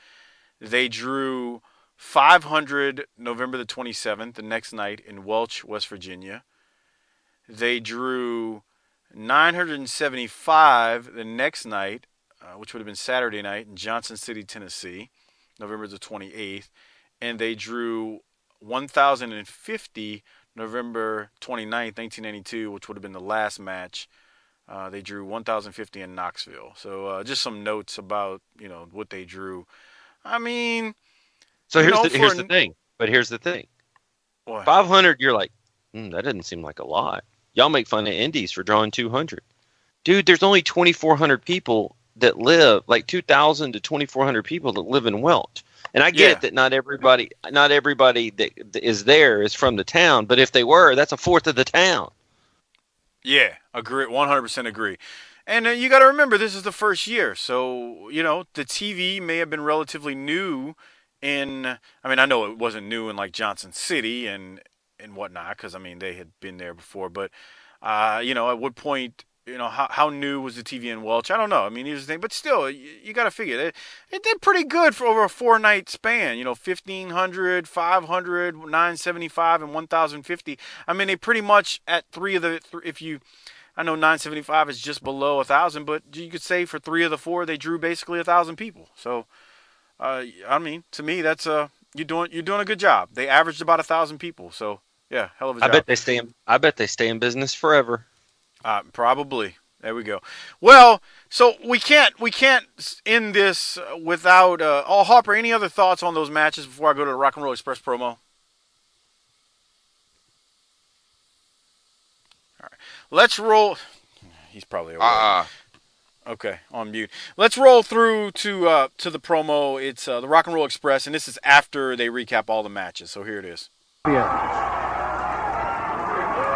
They drew 500 November the 27th, the next night, in Welch, West Virginia. They drew 975 the next night, which would have been Saturday night in Johnson City, Tennessee, November the 28th. And they drew 1,050 November 29th, 1992, which would have been the last match. They drew 1,050 in Knoxville. So just some notes about, what they drew. I mean, so here's the thing. But here's the thing. What? 500, you're like, that doesn't seem like a lot. Y'all make fun of indies for drawing 200. Dude, there's only 2,400 people that live, like 2,000 to 2,400 people that live in Welch. And I get that not everybody that is there is from the town, but if they were, that's a fourth of the town. Yeah, agree, 100% agree. And you got to remember, this is the first year. So, the TV may have been relatively new I know it wasn't new in like Johnson City and whatnot, because, they had been there before. But, at what point, how new was the TV in Welch? I don't know. Here's the thing. But still, you got to figure it did pretty good for over a 4-night span. 1,500, 500, 975, and 1,050. They pretty much at three of the, I know 975 is just below 1,000, but you could say for 3 of the 4, they drew basically 1,000 people. So, to me, that's you're doing a good job. They averaged about 1,000 people. So, yeah, hell of a job. I bet they stay in business forever. Probably. There we go. Well, so we can't end this without. Harper, any other thoughts on those matches before I go to the Rock and Roll Express promo? All right, let's roll. He's probably away. Okay, on mute. Let's roll through to the promo. It's the Rock and Roll Express, and this is after they recap all the matches. So here it is. Yeah.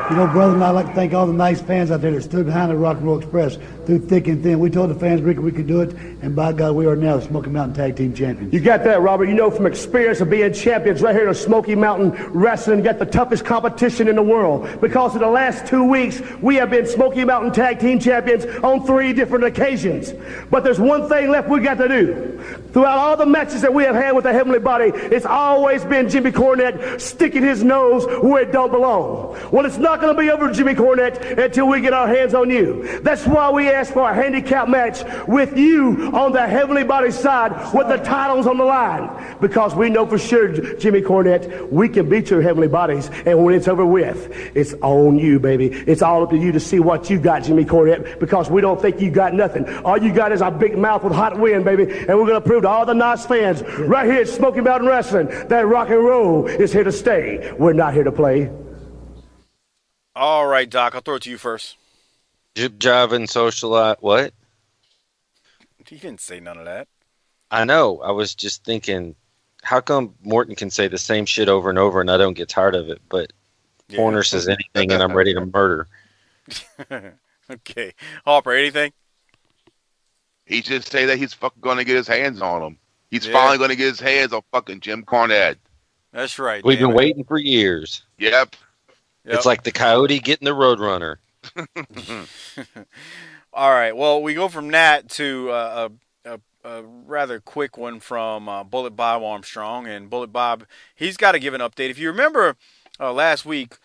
Brother, and I'd like to thank all the nice fans out there that stood behind the Rock and Roll Express through thick and thin. We told the fans we could do it, and by God, we are now the Smoky Mountain Tag Team Champions. You got that, Robert. From experience of being champions right here at Smoky Mountain Wrestling, got the toughest competition in the world. Because of the last 2 weeks, we have been Smoky Mountain Tag Team Champions on 3 different occasions. But there's one thing left we got to do. Throughout all the matches that we have had with the Heavenly Body, it's always been Jimmy Cornette sticking his nose where it don't belong. Well, it's not going to be over, Jimmy Cornette, until we get our hands on you. That's why we asked for a handicap match with you on the Heavenly Body side with the titles on the line. Because we know for sure, Jimmy Cornette, we can beat your Heavenly Bodies. And when it's over with, it's on you, baby. It's all up to you to see what you got, Jimmy Cornette, because we don't think you got nothing. All you got is a big mouth with hot wind, baby. And we're going to prove to all the nice fans right here at Smoky Mountain Wrestling that rock and roll is here to stay. We're not here to play. All right, Doc, I'll throw it to you first. Jib jiving socialite. What? He didn't say none of that. I know. I was just thinking, how come Morton can say the same shit over and over and I don't get tired of it, but Horner says anything and I'm ready to murder? Okay. Harper, anything? He just say that he's fucking going to get his hands on him. He's finally going to get his hands on fucking Jim Cornette. That's right. We've been waiting for years. Yep. It's like the coyote getting the roadrunner. All right. Well, we go from that to a rather quick one from Bullet Bob Armstrong. And Bullet Bob, he's got to give an update. If you remember last week,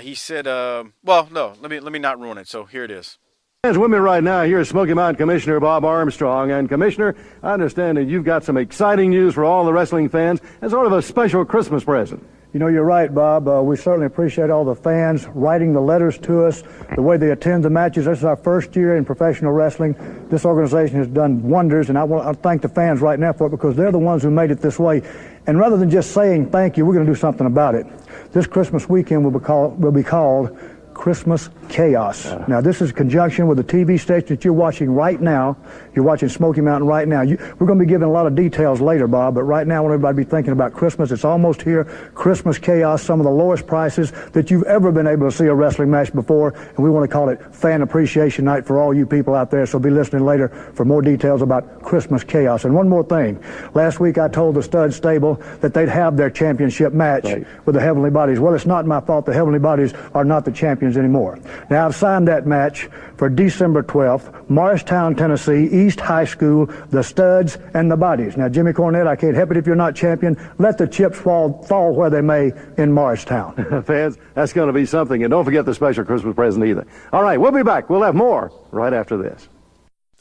he said, well, no, let me not ruin it. So here it is. As with me right now, here is Smoky Mountain Commissioner Bob Armstrong. And Commissioner, I understand that you've got some exciting news for all the wrestling fans as sort of a special Christmas present. You're right, Bob. We certainly appreciate all the fans writing the letters to us, the way they attend the matches. This is our first year in professional wrestling. This organization has done wonders, and I want to thank the fans right now for it because they're the ones who made it this way. And rather than just saying thank you, we're going to do something about it. This Christmas weekend will be called Christmas Chaos. Now, this is in conjunction with the TV station that you're watching right now. You're watching Smoky Mountain right now. We're going to be giving a lot of details later, Bob, but right now I want everybody to be thinking about Christmas. It's almost here. Christmas Chaos, some of the lowest prices that you've ever been able to see a wrestling match before, and we want to call it Fan Appreciation Night for all you people out there, so be listening later for more details about Christmas Chaos. And one more thing. Last week I told the Stud Stable that they'd have their championship match with the Heavenly Bodies. Well, it's not my fault the Heavenly Bodies are not the champions. champions anymore. Now, I've signed that match for December 12th, Morristown, Tennessee, East High School, the Studs and the Bodies. Now, Jimmy Cornette, I can't help it if you're not champion. Let the chips fall where they may in Morristown. Fans, that's going to be something. And don't forget the special Christmas present either. All right, we'll be back. We'll have more right after this.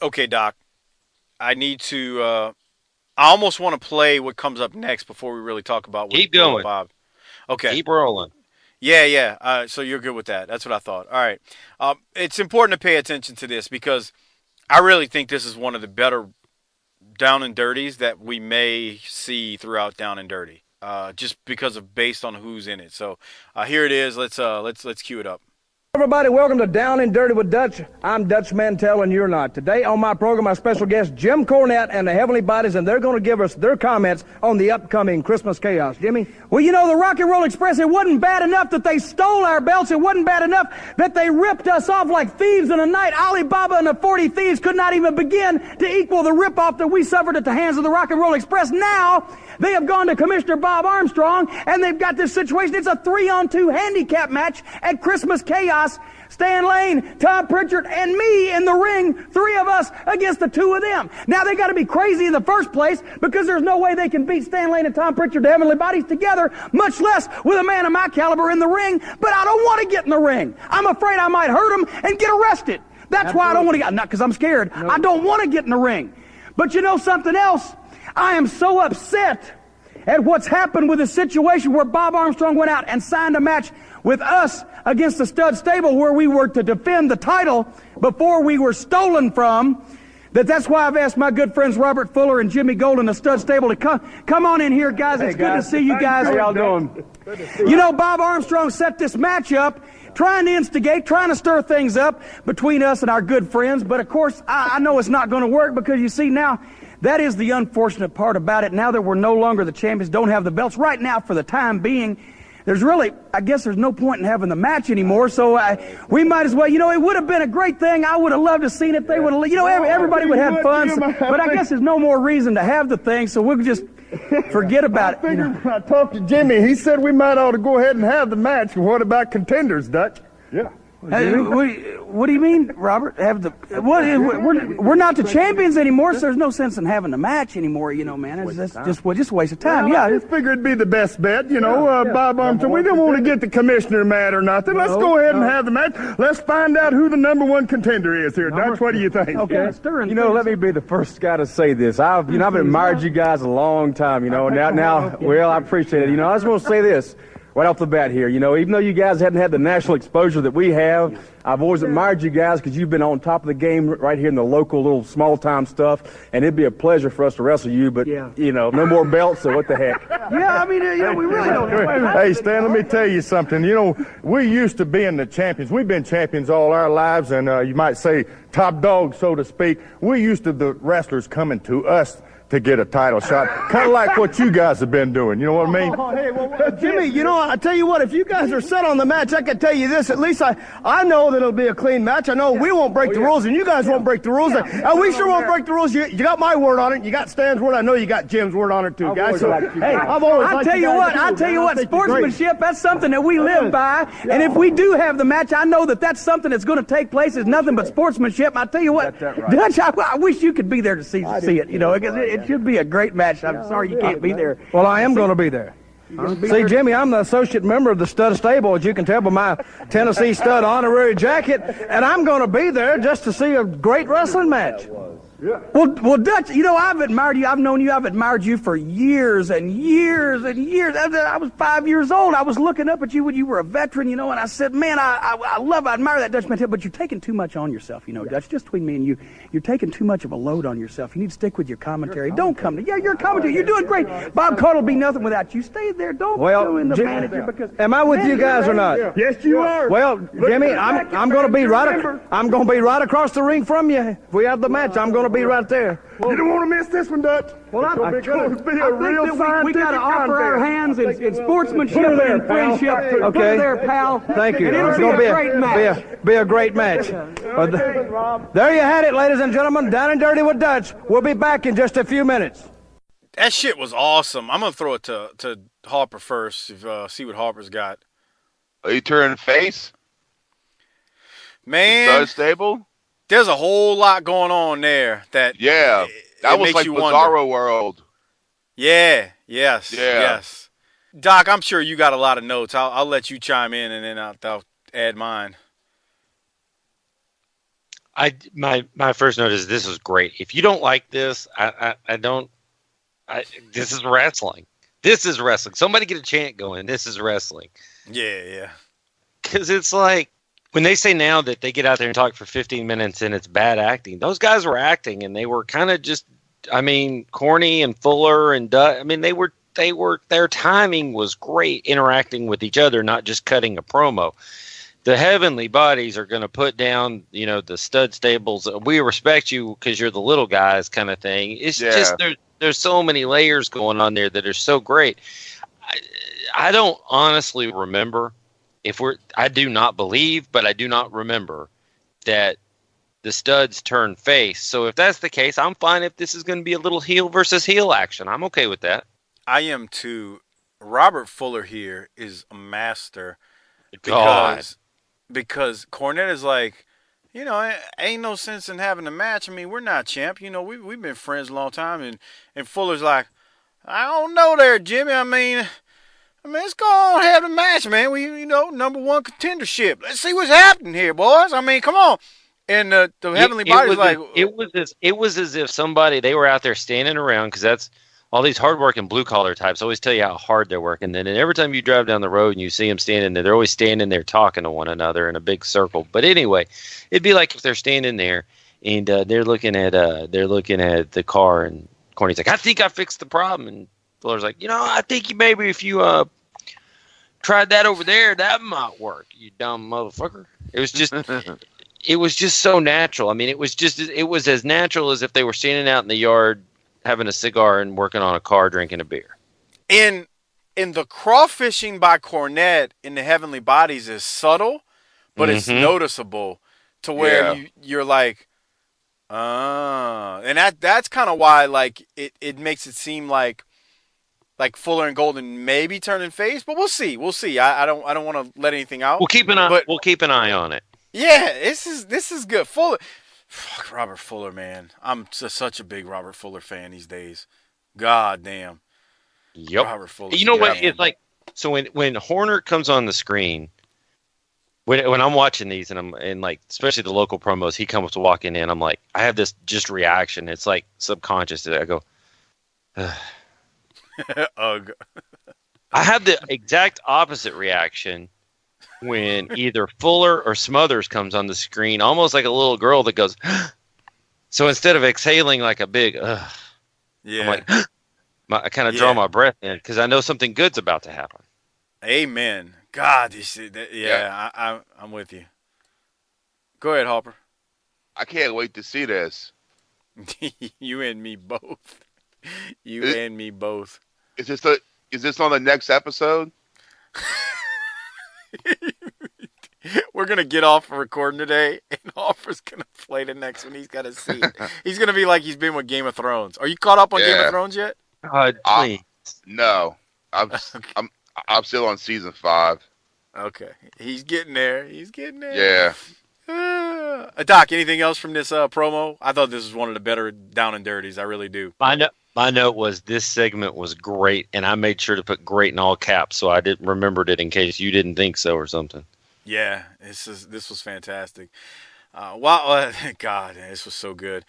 Okay, Doc. I need to. I almost want to play what comes up next before we really talk about what Keep going, Bob. Okay. Keep rolling. Yeah. So you're good with that. That's what I thought. All right. It's important to pay attention to this because I really think this is one of the better Down and Dirties that we may see throughout Down and Dirty. Just because of based on who's in it. So here it is. Let's cue it up. Everybody, welcome to Down and Dirty with Dutch. I'm Dutch Mantell, and you're not. Today on my program, our special guest, Jim Cornette and the Heavenly Bodies, and they're going to give us their comments on the upcoming Christmas chaos. Jimmy? Well, you know, the Rock and Roll Express, it wasn't bad enough that they stole our belts. It wasn't bad enough that they ripped us off like thieves in the night. Alibaba and the 40 Thieves could not even begin to equal the rip-off that we suffered at the hands of the Rock and Roll Express. Now, they have gone to Commissioner Bob Armstrong, and they've got this situation. It's a 3-on-2 handicap match at Christmas Chaos. Stan Lane, Tom Pritchard, and me in the ring, 3 of us against the 2 of them. Now, they got to be crazy in the first place because there's no way they can beat Stan Lane and Tom Pritchard, the Heavenly Bodies, together, much less with a man of my caliber in the ring. But I don't want to get in the ring. I'm afraid I might hurt him and get arrested. That's why I don't want to get, not because I'm scared. No. I don't want to get in the ring. But you know something else? I am so upset at what's happened with the situation where Bob Armstrong went out and signed a match with us against the Stud Stable where we were to defend the title before we were stolen from. That's why I've asked my good friends Robert Fuller and Jimmy Golden, the Stud Stable, to come on in here, guys. It's good to see you guys. How y'all doing? You know, Bob Armstrong set this match up, trying to instigate, trying to stir things up between us and our good friends. But, of course, I know it's not going to work because, you see, now that is the unfortunate part about it. Now that we're no longer the champions, don't have the belts. Right now, for the time being, there's really, I guess there's no point in having the match anymore, so we might as well, you know, it would have been a great thing. I would have loved to have seen it. They would have, you know, everybody would have fun, but I guess there's no more reason to have the thing, so we'll just forget about it. I figured when I talked to Jimmy, he said we might ought to go ahead and have the match. What about contenders, Dutch? Yeah. What do you mean, Robert? We're not the champions anymore, so there's no sense in having the match anymore, you know, man. It's just a waste of time. Well, yeah. I just figured it'd be the best bet, you know, Bob Armstrong. We didn't want to get the commissioner mad or nothing. Let's go ahead and have the match. Let's find out who the #1 contender is here. Dutch, what do you think? Okay. You know, let me be the first guy to say this. I've admired you guys a long time, you know. Now, well, I appreciate it. You know, I just want to say this right off the bat here. You know, even though you guys hadn't had the national exposure that we have, I've always admired you guys because you've been on top of the game right here in the local little small-time stuff, and it'd be a pleasure for us to wrestle you, but, you know, no more belts, so what the heck. Yeah, I mean, we really don't have. Hey, Stan, let me tell you something. You know, we used to being the champions. We've been champions all our lives, and you might say top dog, so to speak. We're used to the wrestlers coming to us to get a title shot, kind of like what you guys have been doing. You know what I mean? Hey, well, Jimmy, you know, I tell you what, if you guys are set on the match, I can tell you this. At least I know that it'll be a clean match. I know we won't break the rules, and you guys won't break the rules. And we sure won't break the rules. You got my word on it. You got Stan's word. I know you got Jim's word on it too, guys. So, hey, I tell you what, sportsmanship, that's something that we live by. And if we do have the match, I know that that's something that's going to take place. It's nothing but sportsmanship. I tell you what, Dutch, I wish you could be there to see it. You know, because it should be a great match. I'm sorry you can't be there. Well, I am going to be there. See, Jimmy, I'm the associate member of the Stud Stable, as you can tell by my Tennessee Stud honorary jacket, and I'm going to be there just to see a great wrestling match. Yeah. Well, Dutch, you know, I've admired you. I've known you. I've admired you for years and years and years. I was 5 years old. I was looking up at you when you were a veteran, you know, and I said, man, I admire that Dutch mentality, but you're taking too much on yourself, you know, Dutch. Just between me and you, you're taking too much of a load on yourself. You need to stick with your commentary. Don't come to, you're a commentator. You're doing great. Bob Cott will be nothing without you. Stay there. Don't go in the manager because. Am I with you guys or not? Yes, you are. Well, Jimmy, I'm going to be I'm going to be right across the ring from you. If we have the match, I'm going to be right there. You don't want to miss this one, Dutch. Well, it's going to be a real scientific we got to offer our hands in sportsmanship and friendship. Okay. Put her there, pal. Thank you. And it'll be a great match. Be a great match. There you had it, ladies and gentlemen. Down and Dirty with Dutch. We'll be back in just a few minutes. That shit was awesome. I'm gonna throw it to Harper first. See what Harper's got. Are you turning face? The Man, Stud Stable? there's a whole lot going on there that Yeah. That it was makes like you wonder. Bizarro World. Yeah, yes, Yeah. yes. Doc, I'm sure you got a lot of notes. I'll let you chime in, and then I'll add mine. My first note is this is great. If you don't like this, I don't. This is wrestling. This is wrestling. Somebody get a chant going. This is wrestling. Yeah, yeah. Because it's like when they say now that they get out there and talk for 15 minutes and it's bad acting. Those guys were acting and they were kind of just. I mean, Corny and Fuller and I mean, they were. Their timing was great, interacting with each other, not just cutting a promo. The heavenly bodies are going to put down, the stud stables. We respect you because you're the little guys, kind of thing. It's just there's so many layers going on there that are so great. I don't honestly remember I do not believe, but I do not remember that the studs turn face. So if that's the case, I'm fine if this is going to be a little heel versus heel action. I'm okay with that. I am too. Robert Fuller here is a master God. because Cornette is like, ain't no sense in having a match. I mean, we're not champ. We've been friends a long time, and Fuller's like, I don't know there, Jimmy. I mean, let's go on and have the match, man. We number one contendership. Let's see what's happening here, boys. I mean, come on. And the Heavenly Body's like, it was as if they were out there standing around because that's. All these hard-working blue-collar types always tell you how hard they're working. And every time you drive down the road and you see them standing there, they're always standing there talking to one another in a big circle. But anyway, it'd be like if they're standing there and they're looking at the car, and Corny's like, "I think I fixed the problem," and Fuller's like, "I think maybe if you tried that over there, that might work. You dumb motherfucker." It was just. It was just so natural. I mean, it was as natural as if they were standing out in the yard having a cigar and working on a car, drinking a beer. In the crawfishing by Cornette in the Heavenly Bodies is subtle, but it's noticeable to where you're like, and that's kind of why like it makes it seem like Fuller and Golden may be turning face, but we'll see. I don't want to let anything out. We'll keep an eye on it. Yeah, this is good. Fuller. Fuck Robert Fuller, man. I'm such a big Robert Fuller fan these days. God damn. Yep. Robert Fuller. You know what? It's like so when Horner comes on the screen, when I'm watching these and like especially the local promos, he comes walking in. I'm like, I have this just reaction. It's like subconscious. I go, ugh. I have the exact opposite reaction when either Fuller or Smothers comes on the screen, almost like a little girl that goes. So instead of exhaling like a big, I'm like, I kind of draw my breath in because I know something good's about to happen. Amen. God, I'm with you. Go ahead, Hopper. I can't wait to see this. You and me both. And me both. Is this on the next episode? We're gonna get off for recording today, and Hopper's gonna play the next one. He's got to see it. He's gonna be like he's been with Game of Thrones. Are you caught up on Game of Thrones yet? Please. No, I'm still on season 5. Okay, he's getting there. Yeah. Doc, anything else from this promo? I thought this was one of the better down and dirties. I really do. My note was this segment was great, and I made sure to put "great" in all caps, so I didn't remembered it in case you didn't think so or something. Yeah, this was fantastic. God, this was so good.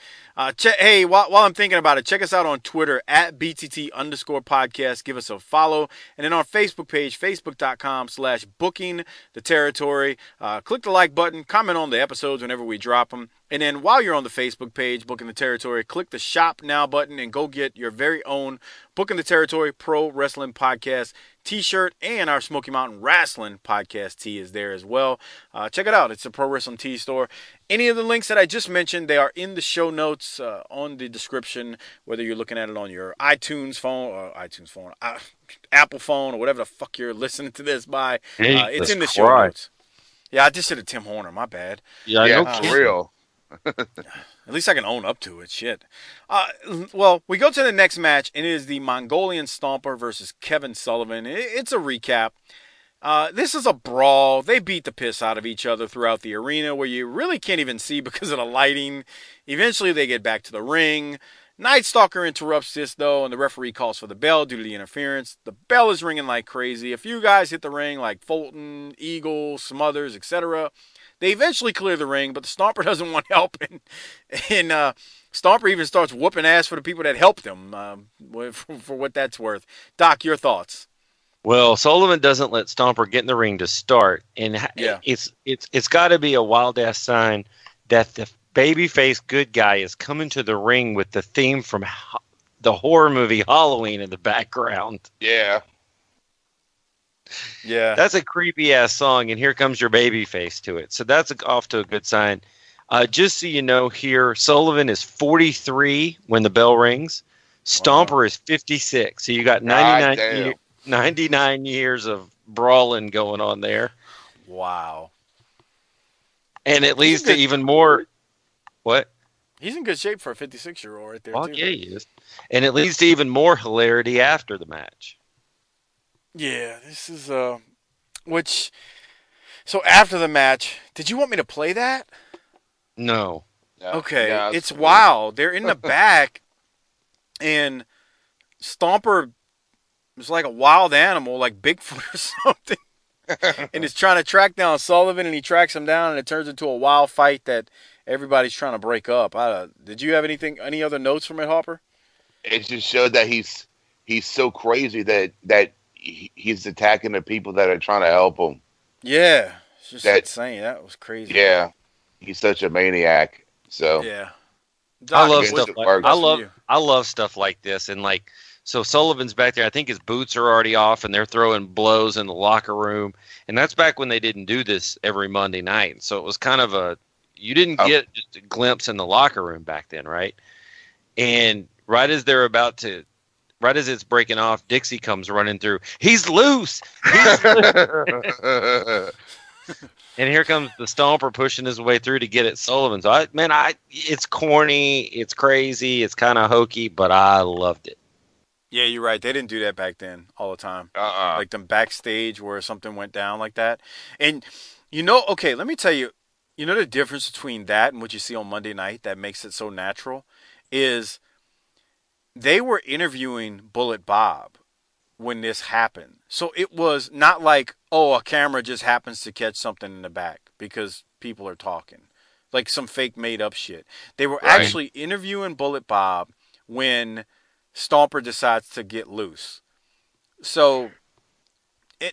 Hey, while I'm thinking about it, check us out on Twitter at BTT_podcast. Give us a follow. And then our Facebook page, facebook.com/booking the territory. Click the like button, comment on the episodes whenever we drop them. And then while you're on the Facebook page, Booking the Territory, click the Shop Now button and go get your very own Booking the Territory Pro Wrestling Podcast t-shirt, and our Smoky Mountain Wrestling Podcast tee is there as well. Check it out. It's a Pro Wrestling Tee store. Any of the links that I just mentioned, they are in the show notes on the description, whether you're looking at it on your Apple phone, or whatever the fuck you're listening to this by. It's in the show notes. Yeah, I just did a Tim Horner. My bad. Yeah, for real. At least I can own up to it. Shit. Well, we go to the next match, and it is the Mongolian Stomper versus Kevin Sullivan. It's a recap. This is a brawl. They beat the piss out of each other throughout the arena where you really can't even see because of the lighting. Eventually, they get back to the ring. Night Stalker interrupts this, though, and the referee calls for the bell due to the interference. The bell is ringing like crazy. A few guys hit the ring like Fulton, Eagle, Smothers, etc. They eventually clear the ring, but the Stomper doesn't want help, and Stomper even starts whooping ass for the people that helped him, for what that's worth. Doc, your thoughts? Well, Sullivan doesn't let Stomper get in the ring to start, and Yeah. it's got to be a wild ass sign that the babyface good guy is coming to the ring with the theme from the horror movie Halloween in the background. Yeah. Yeah. That's a creepy ass song, and here comes your babyface to it. So that's off to a good sign. Just so you know, here Sullivan is 43 when the bell rings. Stomper is 56. So you got 99 years of brawling going on there. Wow. And it leads to even more. What? He's in good shape for a 56-year-old right there, Well, too. yeah, he is. And it leads to even more hilarity after the match. Yeah, this is, so after the match, did you want me to play that? No. Okay, Yeah, it's wild. They're in the back, and Stomper is like a wild animal, like Bigfoot or something, and is trying to track down Sullivan, and he tracks him down, and it turns into a wild fight that everybody's trying to break up. Did you have any other notes from it, Hopper? It just showed that he's so crazy that he's attacking the people that are trying to help him. Yeah, it's just insane. That was crazy. Yeah, he's such a maniac. So yeah, I love stuff like I love stuff like this, and like so Sullivan's back there. I think his boots are already off, and they're throwing blows in the locker room, and that's back when they didn't do this every Monday night. So it was kind of you didn't get just a glimpse in the locker room back then, right? And right as it's breaking off, Dixie comes running through. He's loose. And here comes the Stomper pushing his way through to get at Sullivan. So, it's corny, it's crazy, it's kind of hokey, but I loved it. Yeah, you're right. They didn't do that back then all the time. Like them backstage where something went down like that. And, okay, let me tell you, the difference between that and what you see on Monday night that makes it so natural is they were interviewing Bullet Bob when this happened. So it was not like, a camera just happens to catch something in the back because people are talking. Like some fake made up shit. They were actually interviewing Bullet Bob when Stomper decides to get loose. So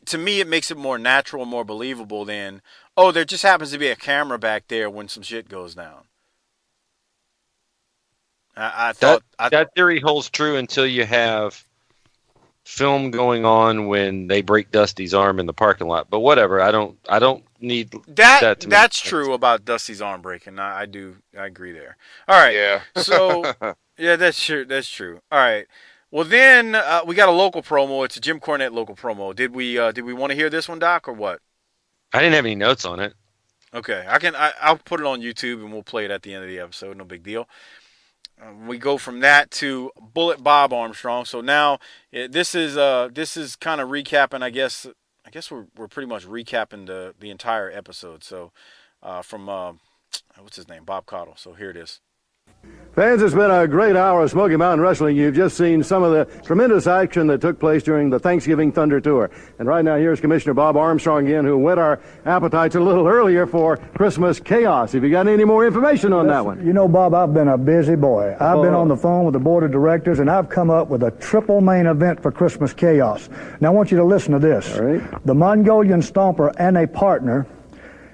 to me, it makes it more natural and more believable than, there just happens to be a camera back there when some shit goes down. I thought that theory holds true until you have film going on when they break Dusty's arm in the parking lot. But whatever, I don't need that to that's true about Dusty's arm breaking. I agree there. All right. Yeah. So yeah, that's true. That's true. All right. Well, then we got a local promo. It's a Jim Cornette local promo. Did we want to hear this one, Doc, or what? I didn't have any notes on it. Okay, I'll put it on YouTube and we'll play it at the end of the episode. No big deal. We go from that to Bullet Bob Armstrong. So now this is kind of recapping. I guess we're pretty much recapping the entire episode. So from what's his name, Bob Caudle. So here it is. Fans, it's been a great hour of Smoky Mountain Wrestling. You've just seen some of the tremendous action that took place during the Thanksgiving Thunder Tour. And right now, here's Commissioner Bob Armstrong again, who whet our appetites a little earlier for Christmas Chaos. Have you got any more information on that one? You know, Bob, I've been a busy boy. I've been on the phone with the board of directors, and I've come up with a triple main event for Christmas Chaos. Now, I want you to listen to this. All right. The Mongolian Stomper and a partner.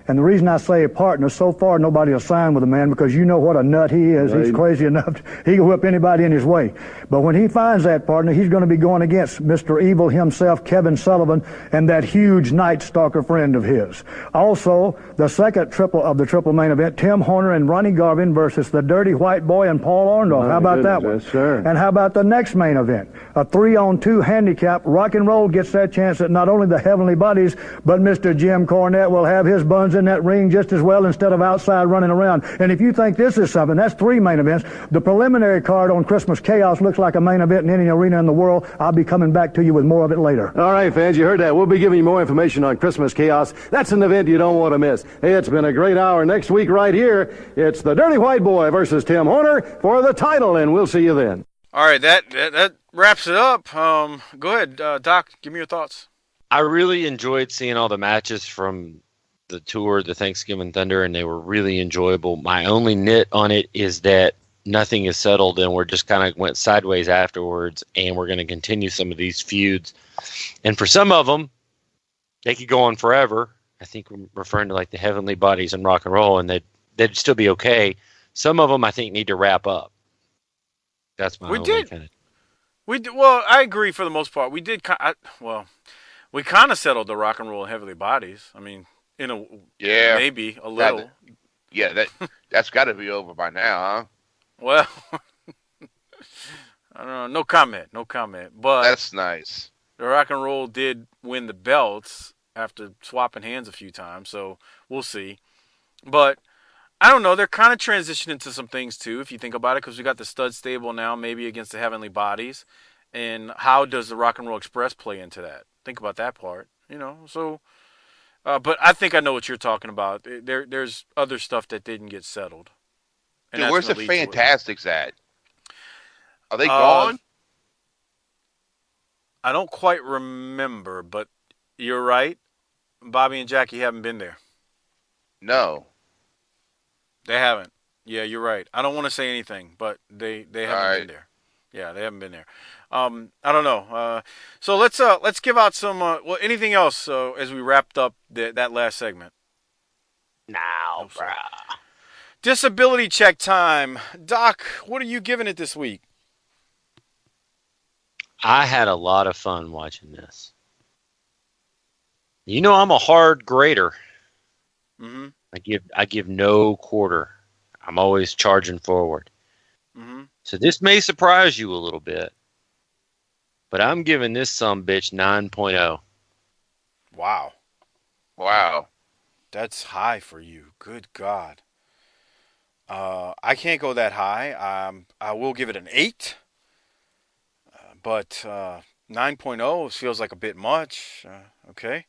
And the reason I say a partner, so far nobody will sign with a man because you know what a nut he is. Right. He's crazy enough. He can whip anybody in his way. But when he finds that partner, he's going to be going against Mr. Evil himself, Kevin Sullivan, and that huge Night Stalker friend of his. Also, the second triple main event, Tim Horner and Ronnie Garvin versus the Dirty White Boy and Paul Orndorff. How about that one? Yes, sir. And how about the next main event? A 3-on-2 handicap. Rock and Roll gets that chance at not only the Heavenly Buddies, but Mr. Jim Cornette will have his buns in that ring just as well instead of outside running around. And if you think this is something, that's 3 main events. The preliminary card on Christmas Chaos looks like a main event in any arena in the world. I'll be coming back to you with more of it later. All right, fans, you heard that. We'll be giving you more information on Christmas Chaos. That's an event you don't want to miss. Hey, it's been a great hour. Next week right here, it's the Dirty White Boy versus Tim Horner for the title, and we'll see you then. All right, that wraps it up. Go ahead, Doc. Give me your thoughts. I really enjoyed seeing all the matches from the tour, the Thanksgiving Thunder, and they were really enjoyable. My only nit on it is that nothing is settled, and we're just kind of went sideways afterwards, and we're going to continue some of these feuds. And for some of them, they could go on forever. I think we're referring to like the Heavenly Bodies and Rock and Roll, and they'd still be okay. Some of them, I think, need to wrap up. That's my only kind of. We did. Well, I agree for the most part. We did. We kind of settled the Rock and Roll and Heavenly Bodies. I mean, maybe a little. That's got to be over by now, huh? Well, I don't know. No comment. But that's nice. The Rock and Roll did win the belts after swapping hands a few times, so we'll see. But I don't know. They're kind of transitioning to some things too, if you think about it, because we got the stud stable now, maybe against the Heavenly Bodies, and how does the Rock and Roll Express play into that? Think about that part, So, but I think I know what you're talking about. There's other stuff that didn't get settled. And dude, where's the Fantastics at? Are they gone? I don't quite remember, but you're right. Bobby and Jackie haven't been there. No. They haven't. Yeah, you're right. I don't want to say anything, but they haven't been there. Yeah, they haven't been there. I don't know. So let's give out some. Anything else as we wrapped up that last segment? Now, bruh. Disability check time. Doc, what are you giving it this week? I had a lot of fun watching this. I'm a hard grader. Mm-hmm. I give no quarter. I'm always charging forward. Mm-hmm. So this may surprise you a little bit, but I'm giving this sumbitch 9.0. Wow. That's high for you. Good God. I can't go that high. I will give it an 8. But 9.0 feels like a bit much. Okay.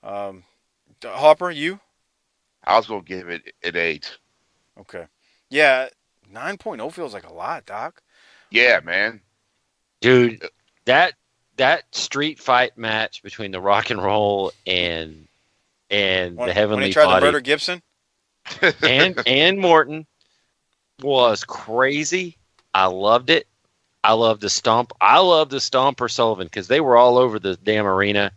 Hopper, you? I was going to give it an 8. Okay. Yeah, 9.0 feels like a lot, Doc. Yeah, man. Dude, that street fight match between the Rock and Roll and the Heavenly Body. When he tried to murder Gibson? and Morton was crazy. I loved it. I love the stomp. I love the Stomper Sullivan because they were all over the damn arena.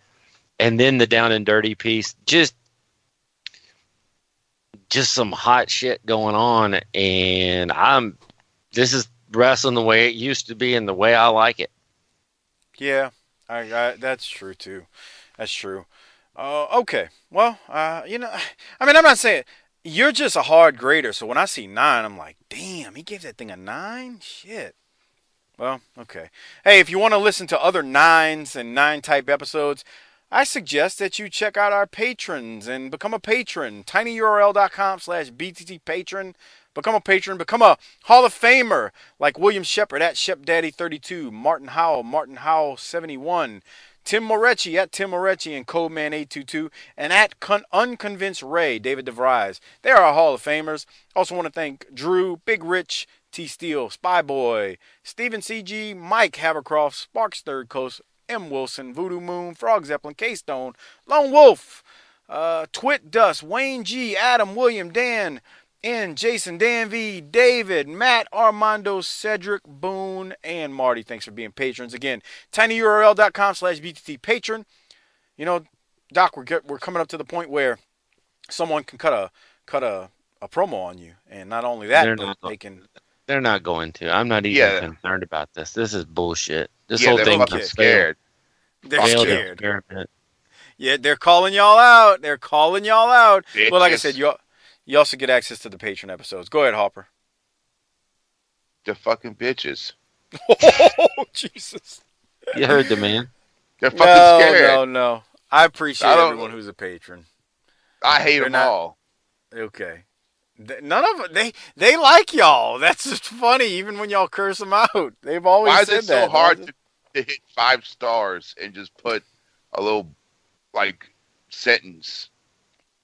And then the down and dirty piece, just some hot shit going on. And this is wrestling the way it used to be and the way I like it. Yeah, I that's true too. That's true. Okay. Well, I mean, I'm not saying you're just a hard grader. So when I see 9, I'm like, damn, he gave that thing a 9? Shit. Well, okay. Hey, if you want to listen to other 9s and 9 type episodes, I suggest that you check out our patrons and become a patron. tinyurl.com/BTT patron. Become a patron. Become a Hall of Famer like William Shepard at ShepDaddy32, Martin Howell 71, Tim Moretti at Tim Moretti and Codeman822, and at Unconvinced Ray, David DeVries. They are our Hall of Famers. Also want to thank Drew, Big Rich, T Steele, Spy Boy, Steven CG, Mike Havercroft, Sparks Third Coast, M. Wilson, Voodoo Moon, Frog Zeppelin, K-Stone, Lone Wolf, Twit Dust, Wayne G, Adam, William, Dan, N, Jason, Dan V, David, Matt, Armando, Cedric, Boone, and Marty. Thanks for being patrons. Again, tinyurl.com/BTT patron. Doc, we're coming up to the point where someone can cut a promo on you, and not only that, they can. They're not going to. I'm not even concerned about this. This is bullshit. This whole they're thing fucking scared. They're scared. Yeah, they're calling y'all out. Bitches. Well, like I said, you also get access to the Patreon episodes. Go ahead, Hopper. They're fucking bitches. Oh, Jesus. You heard the man. They're fucking scared. No. I appreciate everyone who's a patron. I hate They're them not all. okay. None of they like y'all. That's just funny. Even when y'all curse them out, they've always Why is it said so that. hard to hit 5 stars and just put a little like sentence?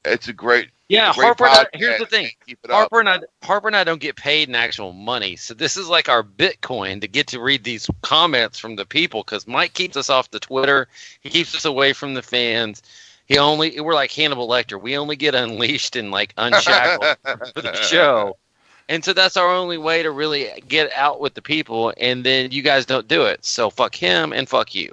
It's a great, Yeah, great Harper and I, podcast. here's the thing. Keep it up. Harper and I don't get paid in actual money. So this is like our Bitcoin to get to read these comments from the people because Mike keeps us off the Twitter. He keeps us away from the fans. We're like Hannibal Lecter. We only get unleashed and like unshackled for the show. And so that's our only way to really get out with the people. And then you guys don't do it. So fuck him and fuck you.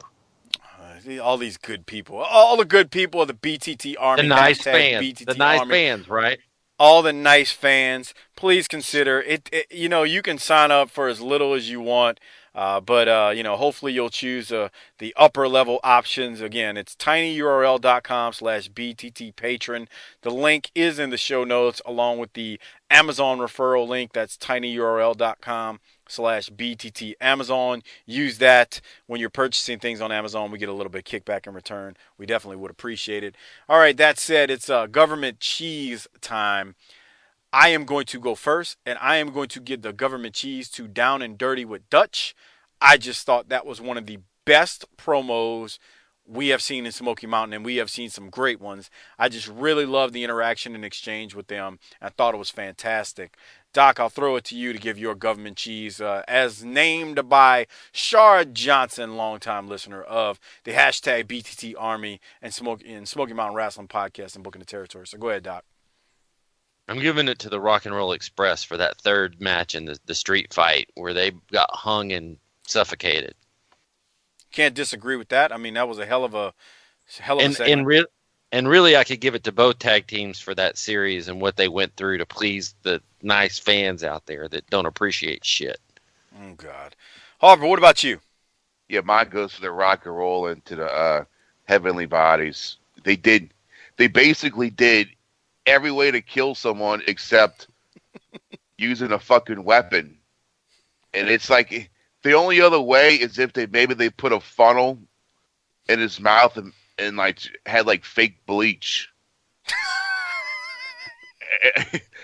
All these good people. All the good people of the BTT Army. The nice Hashtag fans. BTT The nice Army. fans, right? All the nice fans. Please consider it. You know, you can sign up for as little as you want. But you know, hopefully you'll choose the upper level options. Again, it's tinyurl.com/BTT patron. The link is in the show notes along with the Amazon referral link. That's tinyurl.com/BTT Amazon. Use that when you're purchasing things on Amazon. We get a little bit of kickback in return. We definitely would appreciate it. All right, that said, it's government cheese time. I am going to go first, and I am going to give the government cheese to Down and Dirty with Dutch. I just thought that was one of the best promos we have seen in Smoky Mountain, and we have seen some great ones. I just really love the interaction and exchange with them. I thought it was fantastic. Doc, I'll throw it to you to give your government cheese, as named by Shard Johnson, longtime listener of the hashtag BTT Army and Smoky Mountain Wrestling Podcast and Booking the Territory. So go ahead, Doc. I'm giving it to the Rock and Roll Express for that third match in the street fight where they got hung and suffocated. Can't disagree with that. I mean, that was a hell of a segment. And really, I could give it to both tag teams for that series and what they went through to please the nice fans out there that don't appreciate shit. Oh, God. Harper, what about you? Yeah, mine goes to the Rock and Roll and to the Heavenly Bodies. They basically did every way to kill someone except using a fucking weapon. And it's like the only other way is if they put a funnel in his mouth and like had like fake bleach.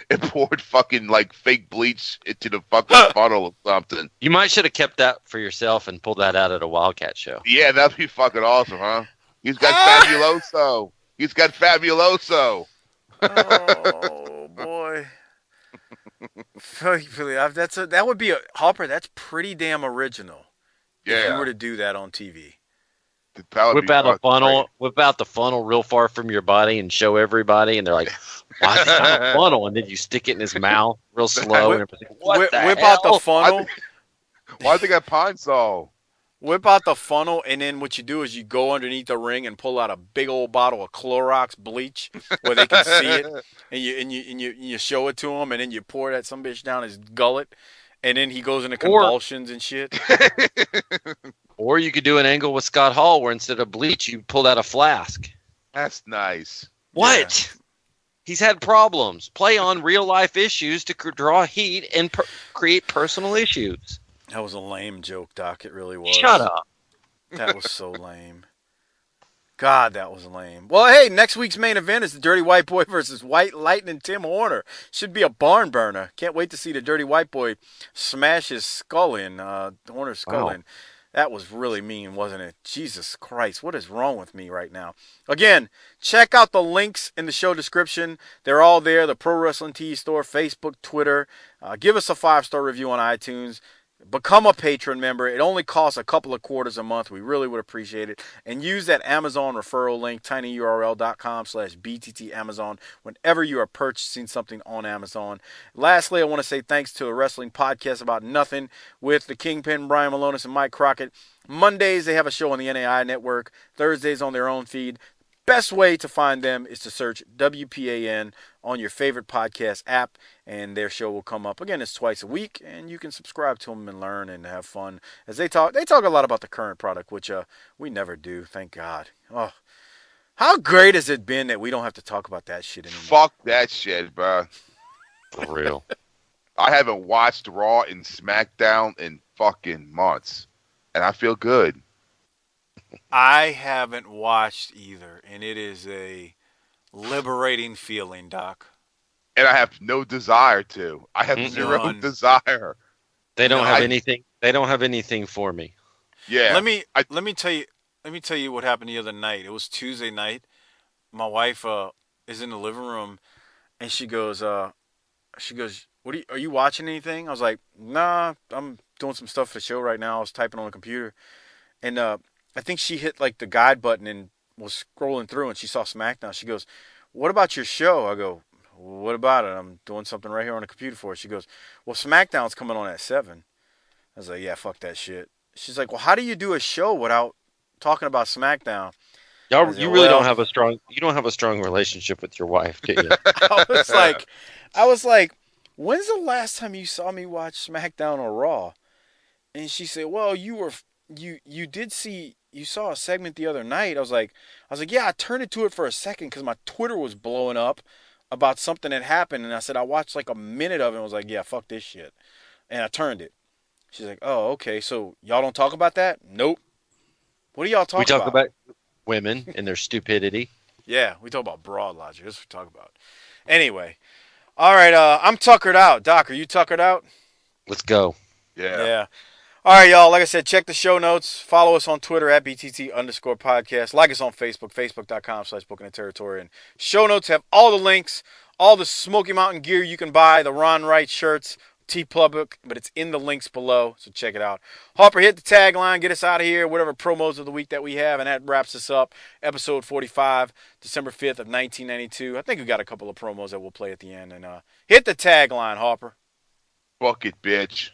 It poured fucking like fake bleach into the fucking funnel or something. You might should have kept that for yourself and pulled that out at a Wildcat show. Yeah, that'd be fucking awesome, huh? He's got Fabuloso. He's got Fabuloso. Oh boy. That would be a Harper. That's pretty damn original. Yeah. If you were to do that on TV. Whip out the funnel real far from your body and show everybody, and they're like, "Why is that a funnel?" And then you stick it in his mouth real slow. Whip out the funnel. Why they got Pine Sol? Whip out the funnel, and then what you do is you go underneath the ring and pull out a big old bottle of Clorox bleach where they can see it, and you show it to him, and then you pour that some bitch down his gullet, and then he goes into convulsions and shit. Or you could do an angle with Scott Hall where instead of bleach, you pulled out a flask. That's nice. What? Yeah. He's had problems. Play on real life issues to draw heat and create personal issues. That was a lame joke, Doc. It really was. Shut up. That was so lame. God, that was lame. Well, hey, next week's main event is the Dirty White Boy versus White Lightning Tim Horner. Should be a barn burner. Can't wait to see the Dirty White Boy smash his skull in, Horner's skull in. That was really mean, wasn't it? Jesus Christ, what is wrong with me right now? Again, check out the links in the show description. They're all there. The Pro Wrestling Tees store, Facebook, Twitter. Give us a 5-star review on iTunes. Become a patron member. It only costs a couple of quarters a month. We really would appreciate it. And use that Amazon referral link, tinyurl.com/BTT Amazon, whenever you are purchasing something on Amazon. Lastly, I want to say thanks to the Wrestling Podcast About Nothing with the Kingpin, Brian Malonis, and Mike Crockett. Mondays, they have a show on the NAI network. Thursdays on their own feed. Best way to find them is to search WPAN on your favorite podcast app, and their show will come up. Again, it's twice a week, and you can subscribe to them and learn and have fun as they talk. They talk a lot about the current product, which we never do, thank God. Oh, how great has it been that we don't have to talk about that shit anymore? Fuck that shit, bro. For real. I haven't watched Raw and SmackDown in fucking months, and I feel good. I haven't watched either, and it is a Liberating feeling, Doc. And I have no desire to. I have zero None. desire. They don't No, have I- anything. They don't have anything for me. Yeah. Let me tell you what happened the other night. It was Tuesday night. My wife is in the living room, and she goes, are you watching anything? I was like, nah, I'm doing some stuff for the show right now. I was typing on the computer, and I think she hit like the guide button and was scrolling through, and she saw SmackDown. She goes, what about your show? I go, what about it? I'm doing something right here on the computer for it. She goes, well, SmackDown's coming on at 7. I was like, yeah, fuck that shit. She's like, well, how do you do a show without talking about SmackDown? I said, You really don't well, have a strong. You don't have a strong relationship with your wife, do you? I was like, when's the last time you saw me watch SmackDown or Raw? And she said, well, you did see, you saw a segment the other night. I was like, yeah, I turned it to it for a second because my Twitter was blowing up about something that happened, and I said I watched like a minute of it and was like, yeah, fuck this shit, and I turned it. She's like, oh, okay, so y'all don't talk about that? Nope. What do y'all talk We talk about? about women and their stupidity. Yeah, we talk about broad logic. That's what we talk about. Anyway, all right, I'm tuckered out. Doc, are you tuckered out? Let's go. Yeah. All right, y'all. Like I said, check the show notes. Follow us on Twitter at BTT_podcast. Like us on Facebook, facebook.com/Booking the Territory. And show notes have all the links, all the Smoky Mountain gear you can buy, the Ron Wright shirts, TeePublic, but it's in the links below, so check it out. Harper, hit the tagline, get us out of here, whatever promos of the week that we have, and that wraps us up. Episode 45, December 5th of 1992. I think we got a couple of promos that we'll play at the end. And hit the tagline, Harper. Fuck it, bitch.